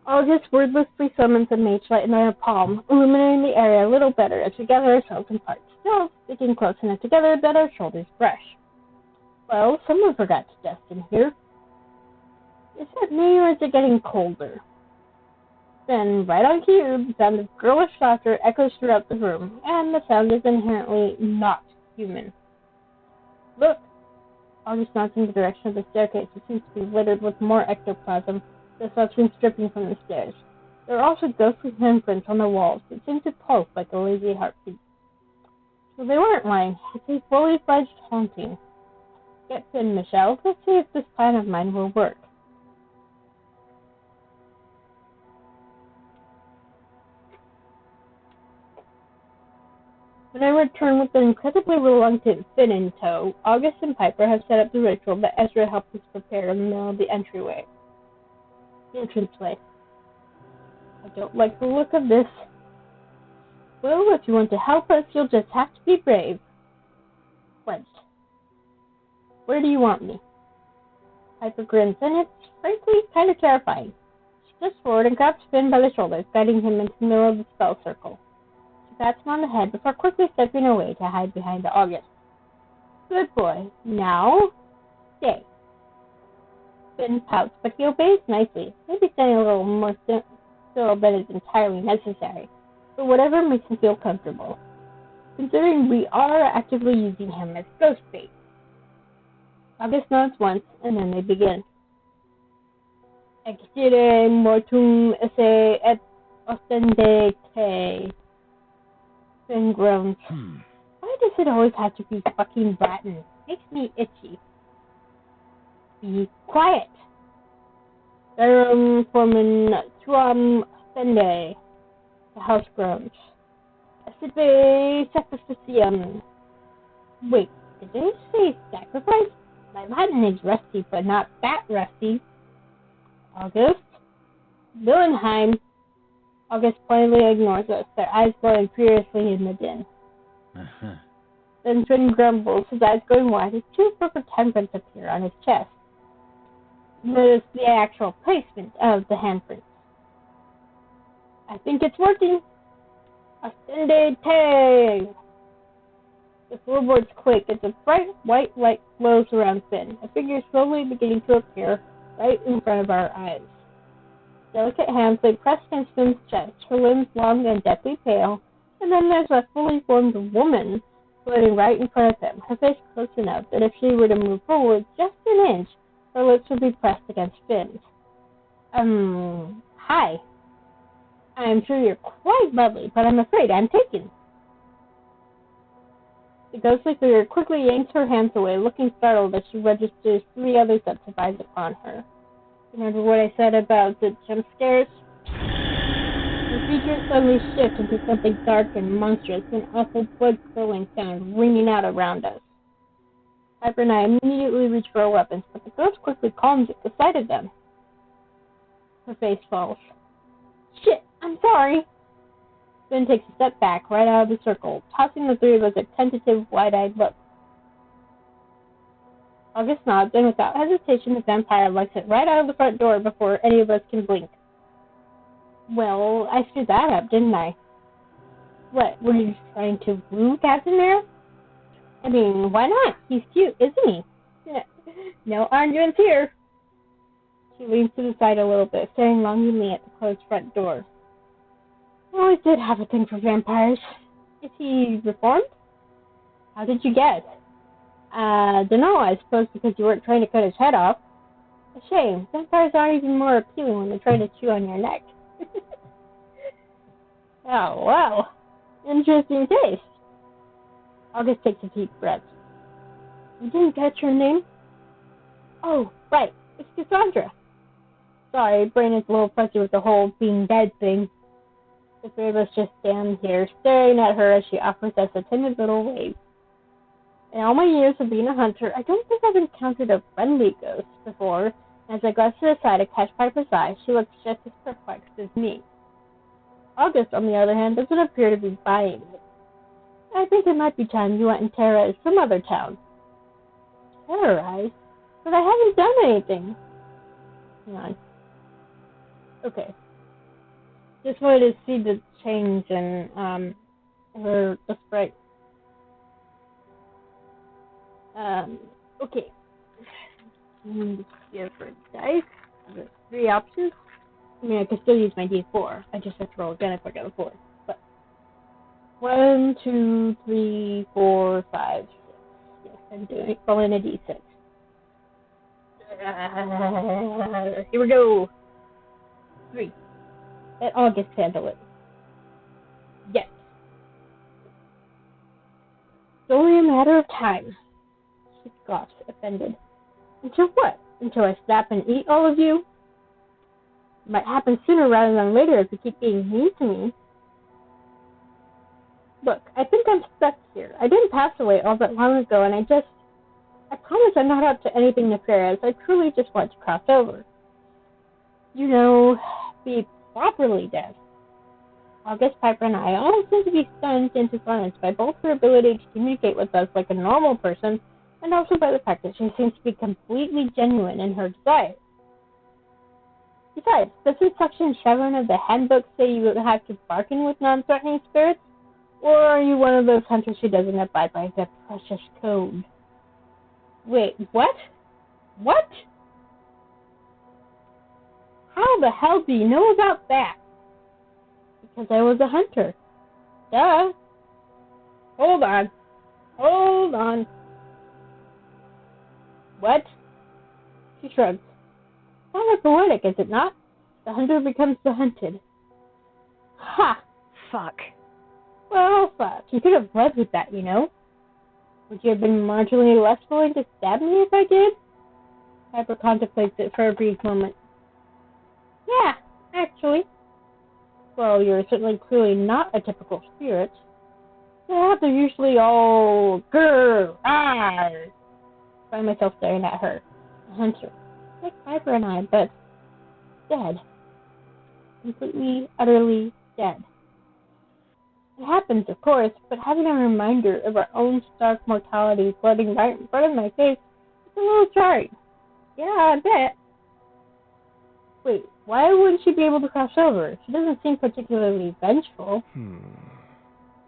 August wordlessly summons a mage light in her palm, illuminating the area a little better as we gather ourselves in parts, still sticking close enough together that our shoulders brush. Well, someone forgot to dust in here. Is that me or is it getting colder? Then, right on cue, the sound of girlish laughter echoes throughout the room, and the sound is inherently not human. Look! August nods in the direction of the staircase, which seems to be littered with more ectoplasm that's been stripping from the stairs. There are also ghostly handprints on the walls that seem to pulse like a lazy heartbeat. So they weren't lying. It's a fully fledged haunting. Get in, Michelle. Let's see if this plan of mine will work. When I return with an incredibly reluctant Finn in tow, August and Piper have set up the ritual that Ezra helped us prepare in the middle of the entranceway. I don't like the look of this. Well, if you want to help us, you'll just have to be brave. Pledged. Where do you want me? Piper grins, and it's frankly kind of terrifying. She steps forward and grabs Finn by the shoulders, guiding him into the middle of the spell circle. She pats him on the head before quickly stepping away to hide behind August. Good boy. Now, stay. Finn pouts, but he obeys nicely, maybe standing a little more still than is entirely necessary, but whatever makes him feel comfortable, considering we are actively using him as ghost bait. August nods once, and then they begin. Exire mortum esse et ostende te. Finn groans. Why does it always have to be fucking Latin? Makes me itchy. Be quiet. Verum formen tuam ostende. The house groans. Accipe sacrificium. Wait, did they say sacrifice? My Latin is rusty, but not that rusty. August? Willenheim. August plainly ignores us, their eyes glowing furiously in the din. Then Finn grumbles, his eyes going wide, as two purple handprints appear on his chest. Notice the actual placement of the handprints. I think it's working. Ascende te! The floorboards quake as a bright white light glows around Finn, a figure slowly beginning to appear right in front of our eyes. Delicate hands lay pressed against Finn's chest, her limbs long and deathly pale, and then there's a fully formed woman floating right in front of him, her face close enough that if she were to move forward just an inch, her lips would be pressed against Finn's. Hi. I'm sure you're quite lovely, but I'm afraid I'm taken. The ghostly figure quickly yanks her hands away, looking startled as she registers three other sets of eyes upon her. Remember what I said about the jump scares? The features suddenly shift into something dark and monstrous, an awful blood-curdling sound ringing out around us. Piper and I immediately reach for our weapons, but the ghost quickly calms at the sight of them. Her face falls. Shit, I'm sorry. Finn takes a step back, right out of the circle, tossing the three of us a tentative, wide-eyed look. August nods, and without hesitation, the vampire lets it right out of the front door before any of us can blink. Well, I screwed that up, didn't I? What, were you trying to woo Casimir? I mean, why not? He's cute, isn't he? No arguments here. She leans to the side a little bit, staring longingly at the closed front door. I always did have a thing for vampires. Is he reformed? How did you guess? Dunno, I suppose because you weren't trying to cut his head off. A shame. Vampires aren't even more appealing when they're trying to chew on your neck. Oh, well. Interesting taste. August takes a deep breath. You didn't catch your name? Oh, right. It's Cassandra. Sorry, brain is a little fuzzy with the whole being dead thing. The three of us just stand here, staring at her as she offers us a timid little wave. In all my years of being a hunter, I don't think I've encountered a friendly ghost before. As I glance to the side to catch Piper's eye, she looks just as perplexed as me. August, on the other hand, doesn't appear to be buying it. I think it might be time you went and terrorized some other town. Terrorized? But I haven't done anything. Hang on. Okay. Just wanted to see the change in the sprite. Okay. Here for dice. There's 3 options. I mean, I could still use my D4. I just have to roll again if I get a 4. But 1, 2, 3, 4, 5, 6. Yes, I'm rolling a D6. Here we go. 3. Let August handle it. Yes. It's only a matter of time. She scoffs, offended. Until what? Until I snap and eat all of you? It might happen sooner rather than later if you keep being mean to me. Look, I think I'm stuck here. I didn't pass away all that long ago, and I promise I'm not up to anything nefarious. I truly just want to cross over. You know, be properly dead. August, Piper, and I all seem to be stunned into silence by both her ability to communicate with us like a normal person, and also by the fact that she seems to be completely genuine in her desire. Besides, doesn't Section 7 of the handbook say you have to bargain with non-threatening spirits? Or are you one of those hunters who doesn't abide by the precious code? Wait, what? What? How the hell do you know about that? Because I was a hunter. Duh. Hold on. What? She shrugs. Rather poetic, is it not? The hunter becomes the hunted. Ha! Fuck. Well, fuck. You could have led with that, you know. Would you have been marginally less willing to stab me if I did? Piper contemplates it for a brief moment. Yeah, actually. Well, you're certainly clearly not a typical spirit. Yeah, they're usually all grrr, rawr. I find myself staring at her. A hunter. Like Piper and I, but dead. Completely, utterly dead. It happens, of course, but having a reminder of our own stark mortality floating right in front of my face is a little jarring. Yeah, I bet. Wait, why wouldn't she be able to cross over? She doesn't seem particularly vengeful.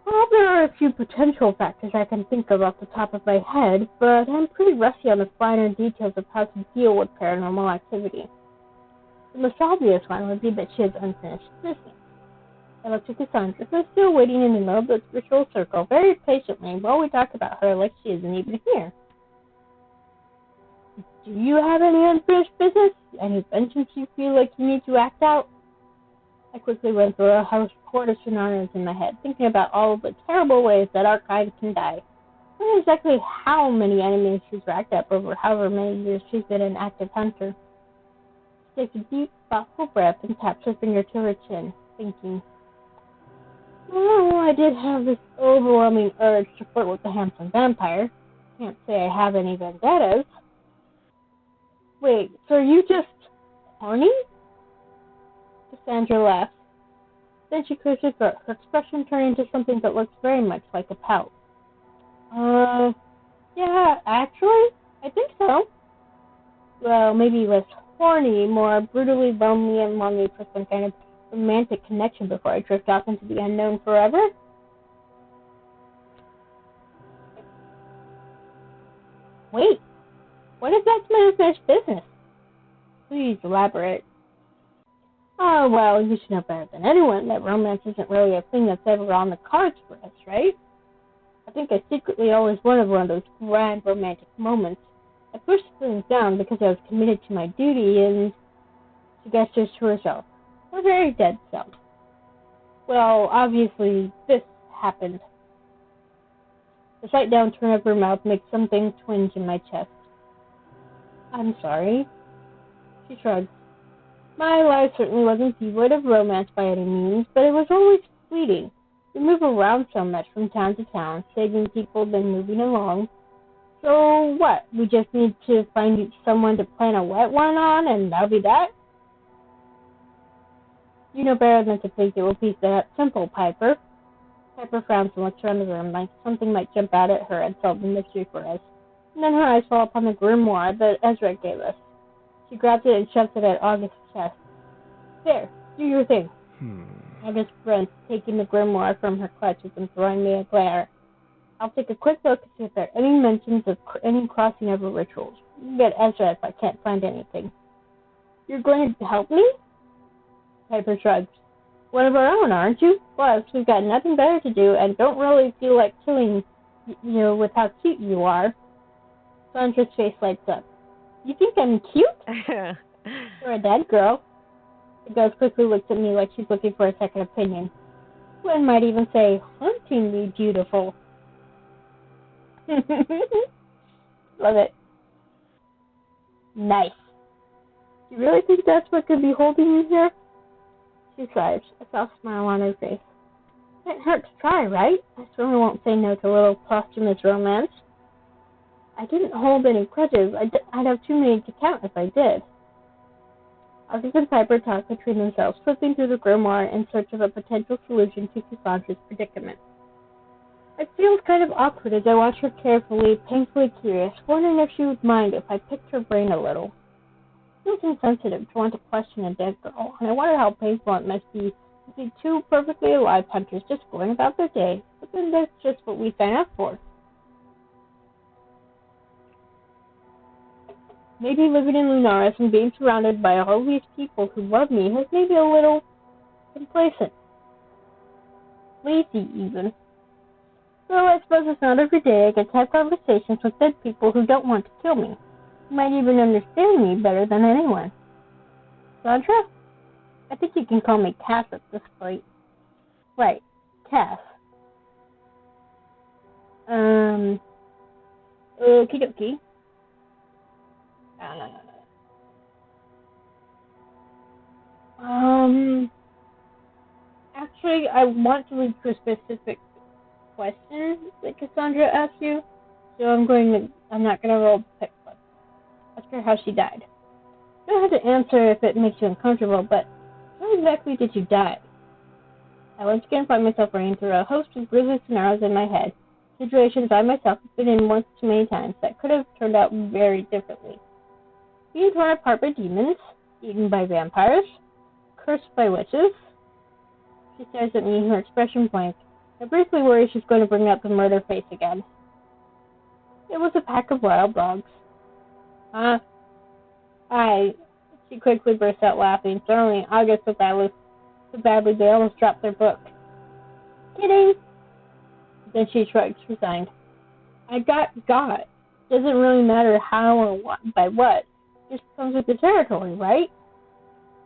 Well, there are a few potential factors I can think of off the top of my head, but I'm pretty rusty on the finer details of how to deal with paranormal activity. The most obvious one would be that she has unfinished business. I looked at Cassandra, who is still waiting in the middle of the ritual circle very patiently while we talk about her like she isn't even here. Do you have any unfinished business? Any vengeance you feel like you need to act out? I quickly went through a horde of scenarios in my head, thinking about all of the terrible ways that our kind can die. I don't know exactly how many enemies she's racked up over however many years she's been an active hunter. She takes a deep, thoughtful breath and taps her finger to her chin, thinking, oh, I did have this overwhelming urge to flirt with the handsome vampire. Can't say I have any vendettas. Wait, so are you just horny? Cassandra laughs. Then she clears her throat, her expression turning into something that looks very much like a pout. Yeah, actually, I think so. Well, maybe less horny, more brutally lonely and longing for some kind of romantic connection before I drift off into the unknown forever? Wait, what if that's my unfinished business? Please elaborate. Oh, well, you should know better than anyone that romance isn't really a thing that's ever on the cards for us, right? I think I secretly always wanted one of those grand romantic moments. I pushed things down because I was committed to my duty, and she gestures to herself, her very dead self. Well, obviously, this happened. The slight downturn of her mouth makes something twinge in my chest. I'm sorry. She shrugs. My life certainly wasn't devoid of romance by any means, but it was always fleeting. We move around so much from town to town, saving people, then moving along. So what? We just need to find someone to plan a wet one on, and that'll be that? You know better than to think it will be that simple, Piper. Piper frowns and looks around the room like something might jump out at her and solve the mystery for us. And then her eyes fall upon the grimoire that Ezra gave us. She grabs it and shoves it at August's chest. There, do your thing. August grunts, taking the grimoire from her clutches and throwing me a glare. I'll take a quick look to see if there are any mentions of any crossing over rituals. Get Ezra if I can't find anything. You're going to help me? Piper shrugs. One of our own, aren't you? Plus, we've got nothing better to do and don't really feel like killing you with how cute you are. Sandra's face lights up. You think I'm cute? You're a dead girl. The ghost quickly looks at me like she's looking for a second opinion. One might even say, hauntingly beautiful. Love it. Nice. You really think that's what could be holding you here? She sighs, a soft smile on her face. It hurt to try, right? I certainly won't say no to a little posthumous romance. I didn't hold any grudges. I'd have too many to count if I did. August and Piper talk between themselves, flipping through the grimoire in search of a potential solution to Cassandra's predicament. It feels kind of awkward as I watch her carefully, painfully curious, wondering if she would mind if I picked her brain a little. It feels insensitive to want to question a dead girl, and I wonder how painful it must be to see two perfectly alive hunters just going about their day, but then that's just what we sign up for. Maybe living in Lunaris and being surrounded by all these people who love me has made me a little complacent. Lazy, even. So I suppose it's not every day I get to have conversations with dead people who don't want to kill me, who might even understand me better than anyone. Sandra? I think you can call me Cass at this point. Right, Cass. Okie dokie. Actually, I want to lead to a specific question that Cassandra asked you, so I'm not going to roll pick one. Ask her how she died. You don't have to answer if it makes you uncomfortable, but how exactly did you die? I once again find myself running through a host of grisly scenarios in my head, situations I myself have been in once too many times that could have turned out very differently. Being torn apart by demons, eaten by vampires, cursed by witches. She stares at me, her expression blank. I briefly worry she's going to bring up the murder face again. It was a pack of wild dogs. She quickly burst out laughing, throwing August so badly they almost dropped their book. Kidding! Then she shrugs, resigned. I got. Doesn't really matter how or what, by what. Just comes with the territory, right?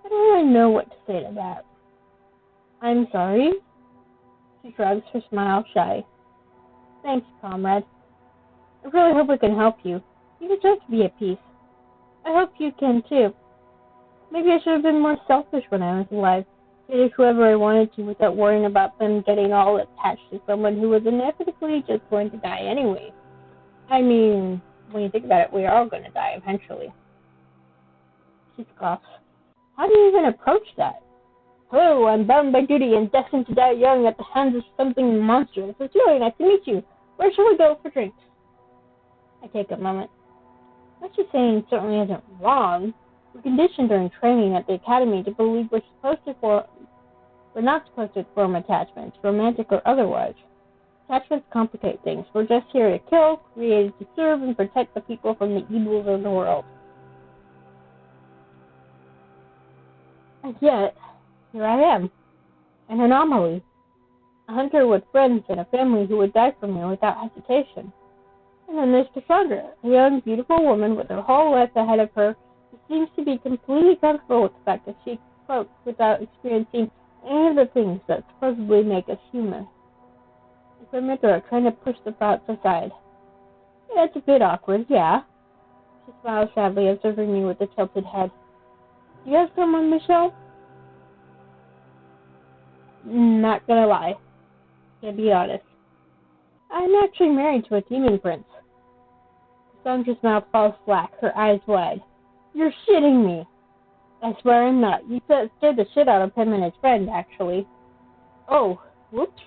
I don't really know what to say to that. I'm sorry. She shrugs, her smile shy. Thanks, comrade. I really hope I can help you. You deserve to be at peace. I hope you can too. Maybe I should have been more selfish when I was alive. Dated whoever I wanted to without worrying about them getting all attached to someone who was inevitably just going to die anyway. I mean, when you think about it, we are all going to die eventually. She scoffs. How do you even approach that? Hello, I'm bound by duty and destined to die young at the hands of something monstrous. It's really nice to meet you. Where shall we go for drinks? I take a moment. What you're saying certainly isn't wrong. We're conditioned during training at the academy to believe we're not supposed to form attachments, romantic or otherwise. Attachments complicate things. We're just here to kill, created to serve, and protect the people from the evils of the world. And yet, here I am, an anomaly, a hunter with friends and a family who would die for me without hesitation. And then there's Cassandra, a young, beautiful woman with her whole life ahead of her, who seems to be completely comfortable with the fact that she copes without experiencing any of the things that supposedly make us human. I admit her, trying to push the thoughts aside. Yeah, it's a bit awkward, yeah. She smiles sadly, observing me with a tilted head. Do you have someone, Michelle? Not gonna lie. To be honest. I'm actually married to a demon prince. Cassandra's mouth falls slack, her eyes wide. You're shitting me. I swear I'm not. You scared the shit out of him and his friend, actually. Oh, whoops.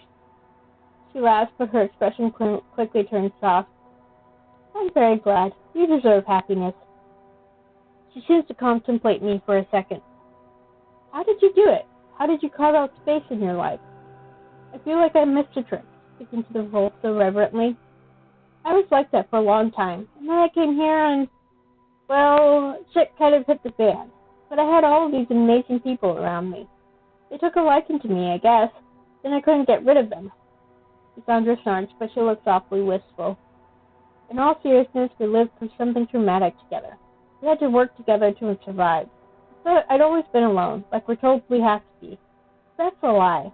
She laughs, but her expression quickly turns soft. I'm very glad. You deserve happiness. She seems to contemplate me for a second. How did you do it? How did you carve out space in your life? I feel like I missed a trick, speaking to the role so reverently. I was like that for a long time, and then I came here and, well, shit kind of hit the fan. But I had all of these amazing people around me. They took a liking to me, I guess. Then I couldn't get rid of them. Cassandra snorts, but she looks awfully wistful. In all seriousness, we lived through something traumatic together. We had to work together to survive. But I'd always been alone, like we're told we have to be. That's a lie.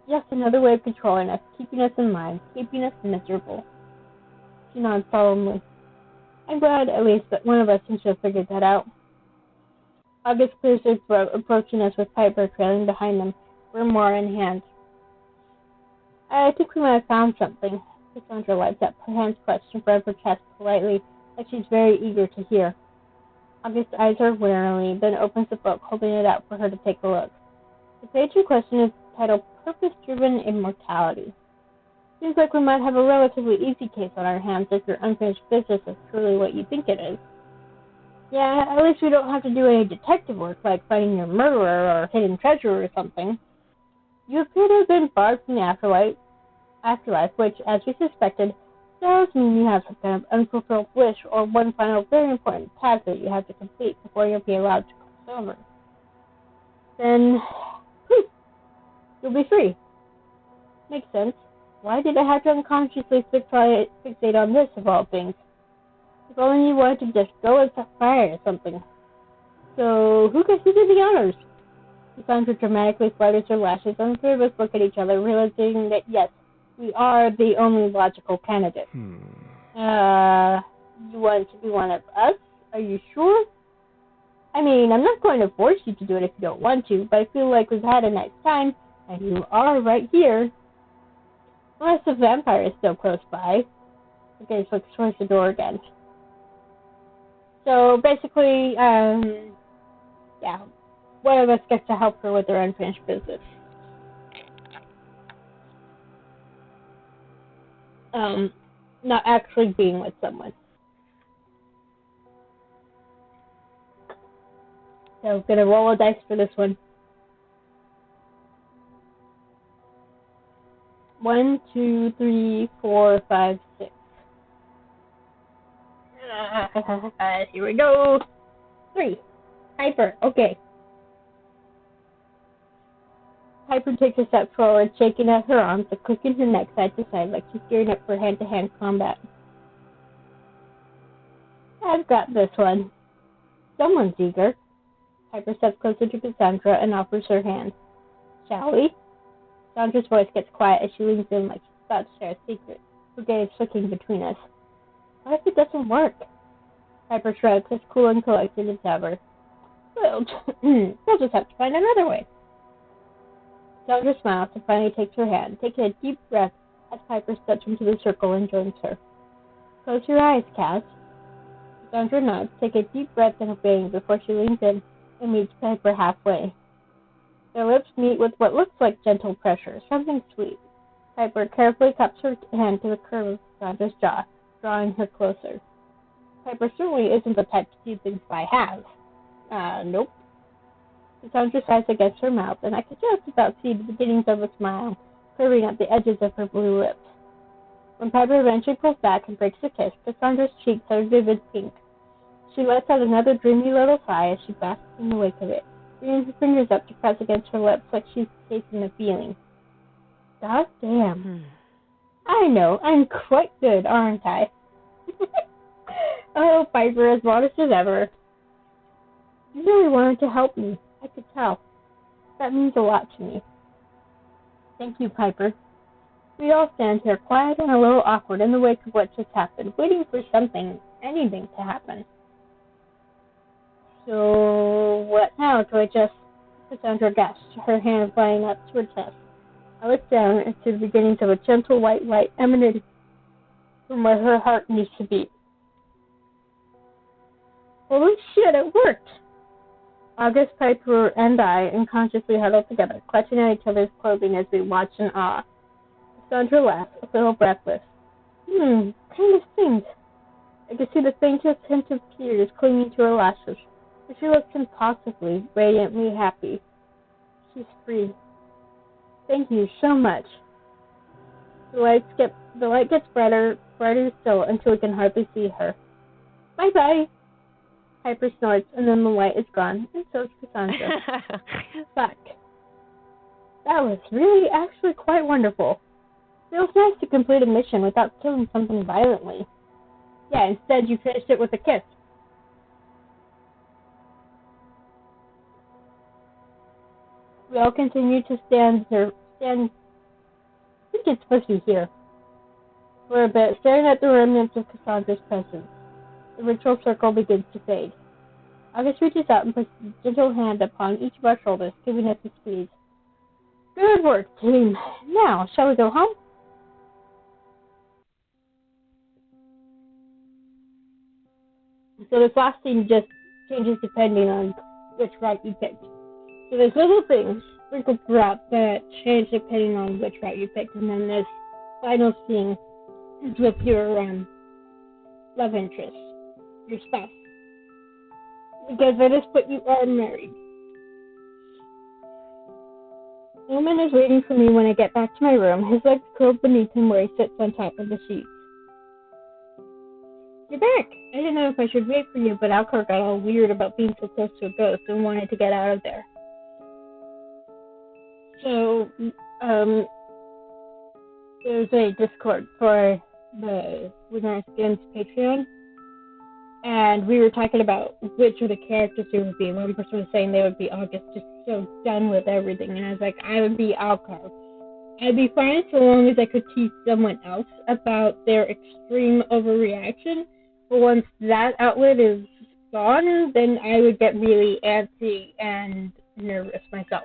Just another way of controlling us, keeping us in line, keeping us miserable. She nods solemnly. I'm glad, at least, that one of us seems to have figured that out. August clears her throat, approaching us with Piper trailing behind them, grimoire in hand. I think we might have found something. Cassandra lights up, her hands clutched in front of her chest politely, like she's very eager to hear. August eyes her warily, then opens the book, holding it out for her to take a look. The page in question is titled Purpose-Driven Immortality. Seems like we might have a relatively easy case on our hands if your unfinished business is truly what you think it is. Yeah, at least we don't have to do any detective work like finding your murderer or hidden treasure or something. You appear to have been barred from the afterlife, which, as we suspected, does mean you have some kind of unfulfilled wish or one final very important task that you have to complete before you'll be allowed to cross over. Then, you'll be free. Makes sense. Why did I have to unconsciously fixate on this, of all things? If only you wanted to just go and set fire or something. So, who gets to do the honors? Cassandra dramatically flutters her lashes, and the three of us look at each other, realizing that, yes, we are the only logical candidate. You want to be one of us? Are you sure? I mean, I'm not going to force you to do it if you don't want to, but I feel like we've had a nice time, and you are right here. Unless the vampire is still close by. Okay, so looks towards the door again. So basically, yeah, one of us gets to help her with her unfinished business. Not actually being with someone. So, gonna roll a dice for this one. 1, 2, 3, 4, 5, 6. Here we go. 3. Piper, okay. Piper takes a step forward, shaking at her arms and clicking her neck side to side like she's gearing up for hand-to-hand combat. I've got this one. Someone's eager. Piper steps closer to Cassandra and offers her hand. Shall we? Cassandra's voice gets quiet as she leans in like she's about to share a secret, her gaze flicking between us. What if it doesn't work? Piper shrugs, as cool and collected as ever. Well, we'll just have to find another way. Cassandra smiles and finally takes her hand, taking a deep breath as Piper steps into the circle and joins her. Close your eyes, Cass. Cassandra nods, taking a deep breath and obeying before she leans in and meets Piper halfway. Their lips meet with what looks like gentle pressure, something sweet. Piper carefully cups her hand to the curve of Cassandra's jaw, drawing her closer. Piper certainly isn't the type to do things by halves. Nope. Cassandra sighs against her mouth, and I could just about see the beginnings of a smile curving at the edges of her blue lips. When Piper eventually pulls back and breaks a kiss, Cassandra's cheeks are vivid pink. She lets out another dreamy little sigh as she basks in the wake of it, bringing her fingers up to press against her lips like she's tasting the feeling. God damn. I know, I'm quite good, aren't I? Oh, Piper, as modest as ever. You really wanted to help me. I could tell. That means a lot to me. Thank you, Piper. We all stand here quiet and a little awkward in the wake of what just happened, waiting for anything to happen. So, what now? Do I just... Cassandra gasped, her hand flying up to her chest. I looked down and see the beginnings of a gentle white light emanating from where her heart used to beat. Holy shit, it worked! August, Piper, and I unconsciously huddled together, clutching at each other's clothing as we watched in awe. Cassandra laughed, a little breathless. Kind of stings. I could see the faintest hint of tears clinging to her lashes, but she looked impossibly, radiantly happy. She's free. Thank you so much. The light gets brighter still until we can hardly see her. Bye-bye. Piper snorts, and then the light is gone, and so is Cassandra. Fuck. That was really actually quite wonderful. Feels nice to complete a mission without killing something violently. Yeah, instead you finished it with a kiss. We all continue to stand, I think it's supposed to be here, for a bit, staring at the remnants of Cassandra's presence. The ritual circle begins to fade. August reaches out and puts a gentle hand upon each of our shoulders, giving us a squeeze. Good work, team. Now, shall we go home? So this last scene just changes depending on which route you picked. So there's little things sprinkled throughout that change depending on which route you picked, and then this final scene is with your love interest, your spouse. Because at this point you are married. Newman is waiting for me when I get back to my room, his legs curled beneath him where he sits on top of the sheets. You're back! I didn't know if I should wait for you, but Alcor got all weird about being so close to a ghost and wanted to get out of there. So, there's a Discord for the Lunaris Patreon, and we were talking about which of the characters it would be. One person was saying they would be August, just so done with everything, and I was like, I would be Alcor. I'd be fine so long as I could teach someone else about their extreme overreaction, but once that outlet is gone, then I would get really antsy and nervous myself.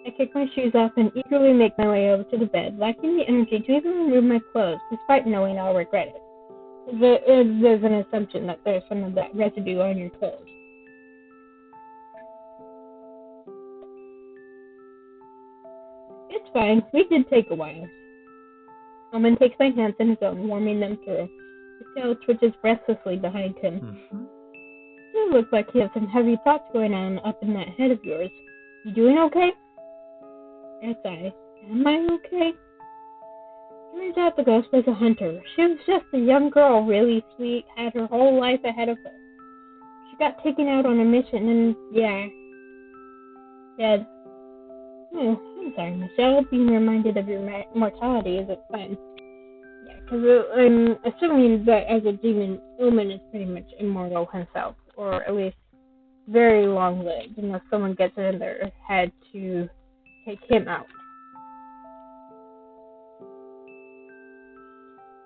I kick my shoes off and eagerly make my way over to the bed, lacking the energy to even remove my clothes, despite knowing I'll regret it. There's an assumption that there's some of that residue on your clothes. It's fine. We did take a while. Omen takes my hands in his own, warming them through. His tail twitches restlessly behind him. You look like you have some heavy thoughts going on up in that head of yours. You doing okay? Yes, am I okay? Turns out the ghost was a hunter. She was just a young girl, really sweet, had her whole life ahead of her. She got taken out on a mission and, dead. Oh, I'm sorry, Michelle. Being reminded of your mortality isn't fun. Yeah, because I'm assuming that as a demon, Omen is pretty much immortal himself, or at least very long-lived, unless someone gets it in their head to take him out.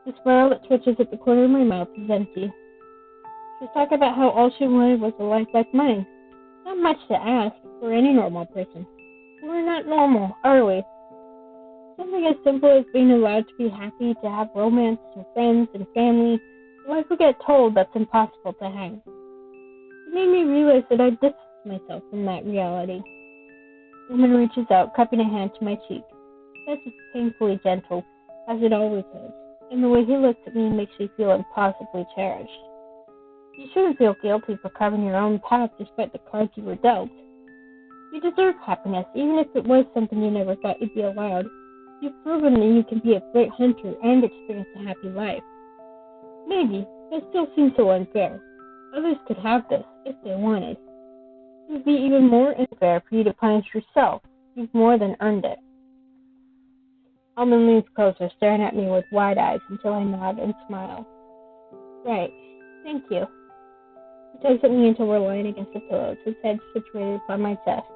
The smile that twitches at the corner of my mouth is empty. She's talking about how all she wanted was a life like mine. Not much to ask for any normal person. We're not normal, are we? Something as simple as being allowed to be happy, to have romance and friends and family. Why if we get told that's impossible to have? It made me realize that I distanced myself from that reality. The woman reaches out, cupping a hand to my cheek. This is painfully gentle, as it always is, and the way he looks at me makes me feel impossibly cherished. You shouldn't feel guilty for carving your own path despite the cards you were dealt. You deserve happiness, even if it was something you never thought you'd be allowed. You've proven that you can be a great hunter and experience a happy life. Maybe, but it still seems so unfair. Others could have this if they wanted. It would be even more unfair for you to punish yourself. You've more than earned it. Almond leans closer, staring at me with wide eyes until I nod and smile. Right. Thank you. He tugs at me until we're lying against the pillows, his head situated upon my chest.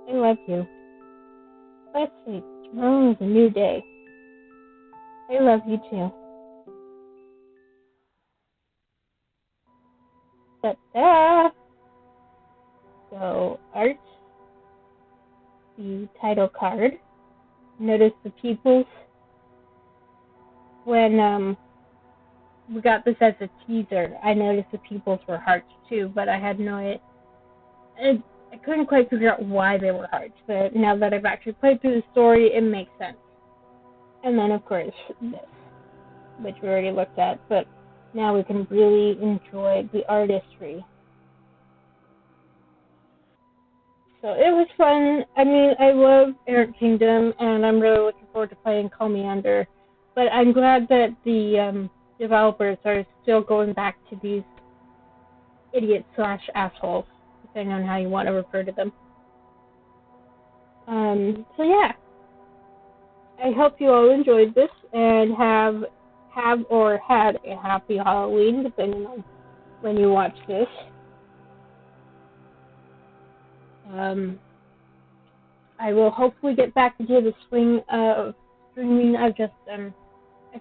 I love you. Let's sleep. Tomorrow is a new day. I love you too. Ta-da! So, art, the title card. Notice the pupils. When we got this as a teaser, I noticed the pupils were hearts too, but I had no idea. I couldn't quite figure out why they were hearts, but now that I've actually played through the story, it makes sense. And then, of course, this, which we already looked at, but now we can really enjoy the artistry. So it was fun. I mean, I love Errant Kingdom, and I'm really looking forward to playing Call Me Under. But I'm glad that the developers are still going back to these idiots/assholes, depending on how you want to refer to them. So yeah, I hope you all enjoyed this and have or had a happy Halloween, depending on when you watch this. I will hopefully get back into the swing of streaming. I've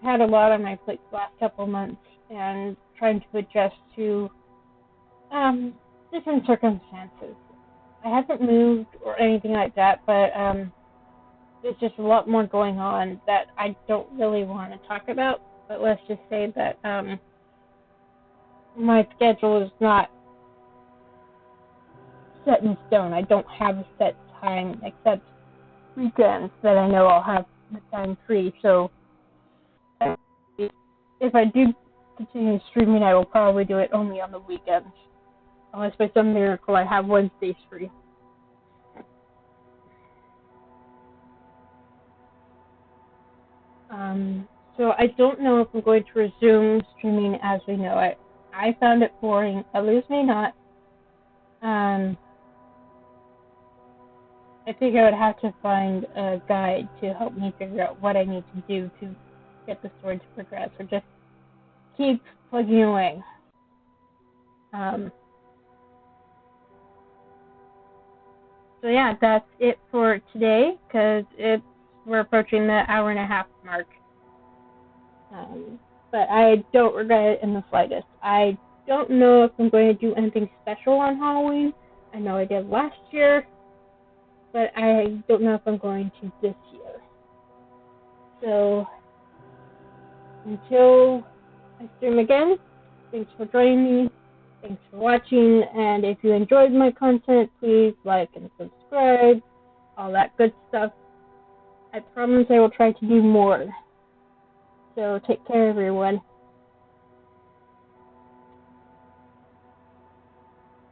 had a lot on my plate the last couple of months and trying to adjust to different circumstances. I haven't moved or anything like that, but there's just a lot more going on that I don't really want to talk about. But let's just say that my schedule is not set in stone. I don't have a set time except weekends that I know I'll have the time free. So if I do continue streaming, I will probably do it only on the weekends. Unless by some miracle I have Wednesdays free. So I don't know if I'm going to resume streaming as we know it. I found it boring. Others may not. I think I would have to find a guide to help me figure out what I need to do to get the story to progress, or just keep plugging away. So yeah, that's it for today, because we're approaching the hour-and-a-half mark. But I don't regret it in the slightest. I don't know if I'm going to do anything special on Halloween. I know I did last year, but I don't know if I'm going to this year. So, until I stream again, thanks for joining me, thanks for watching, and if you enjoyed my content, please like and subscribe, all that good stuff. I promise I will try to do more. So, take care, everyone.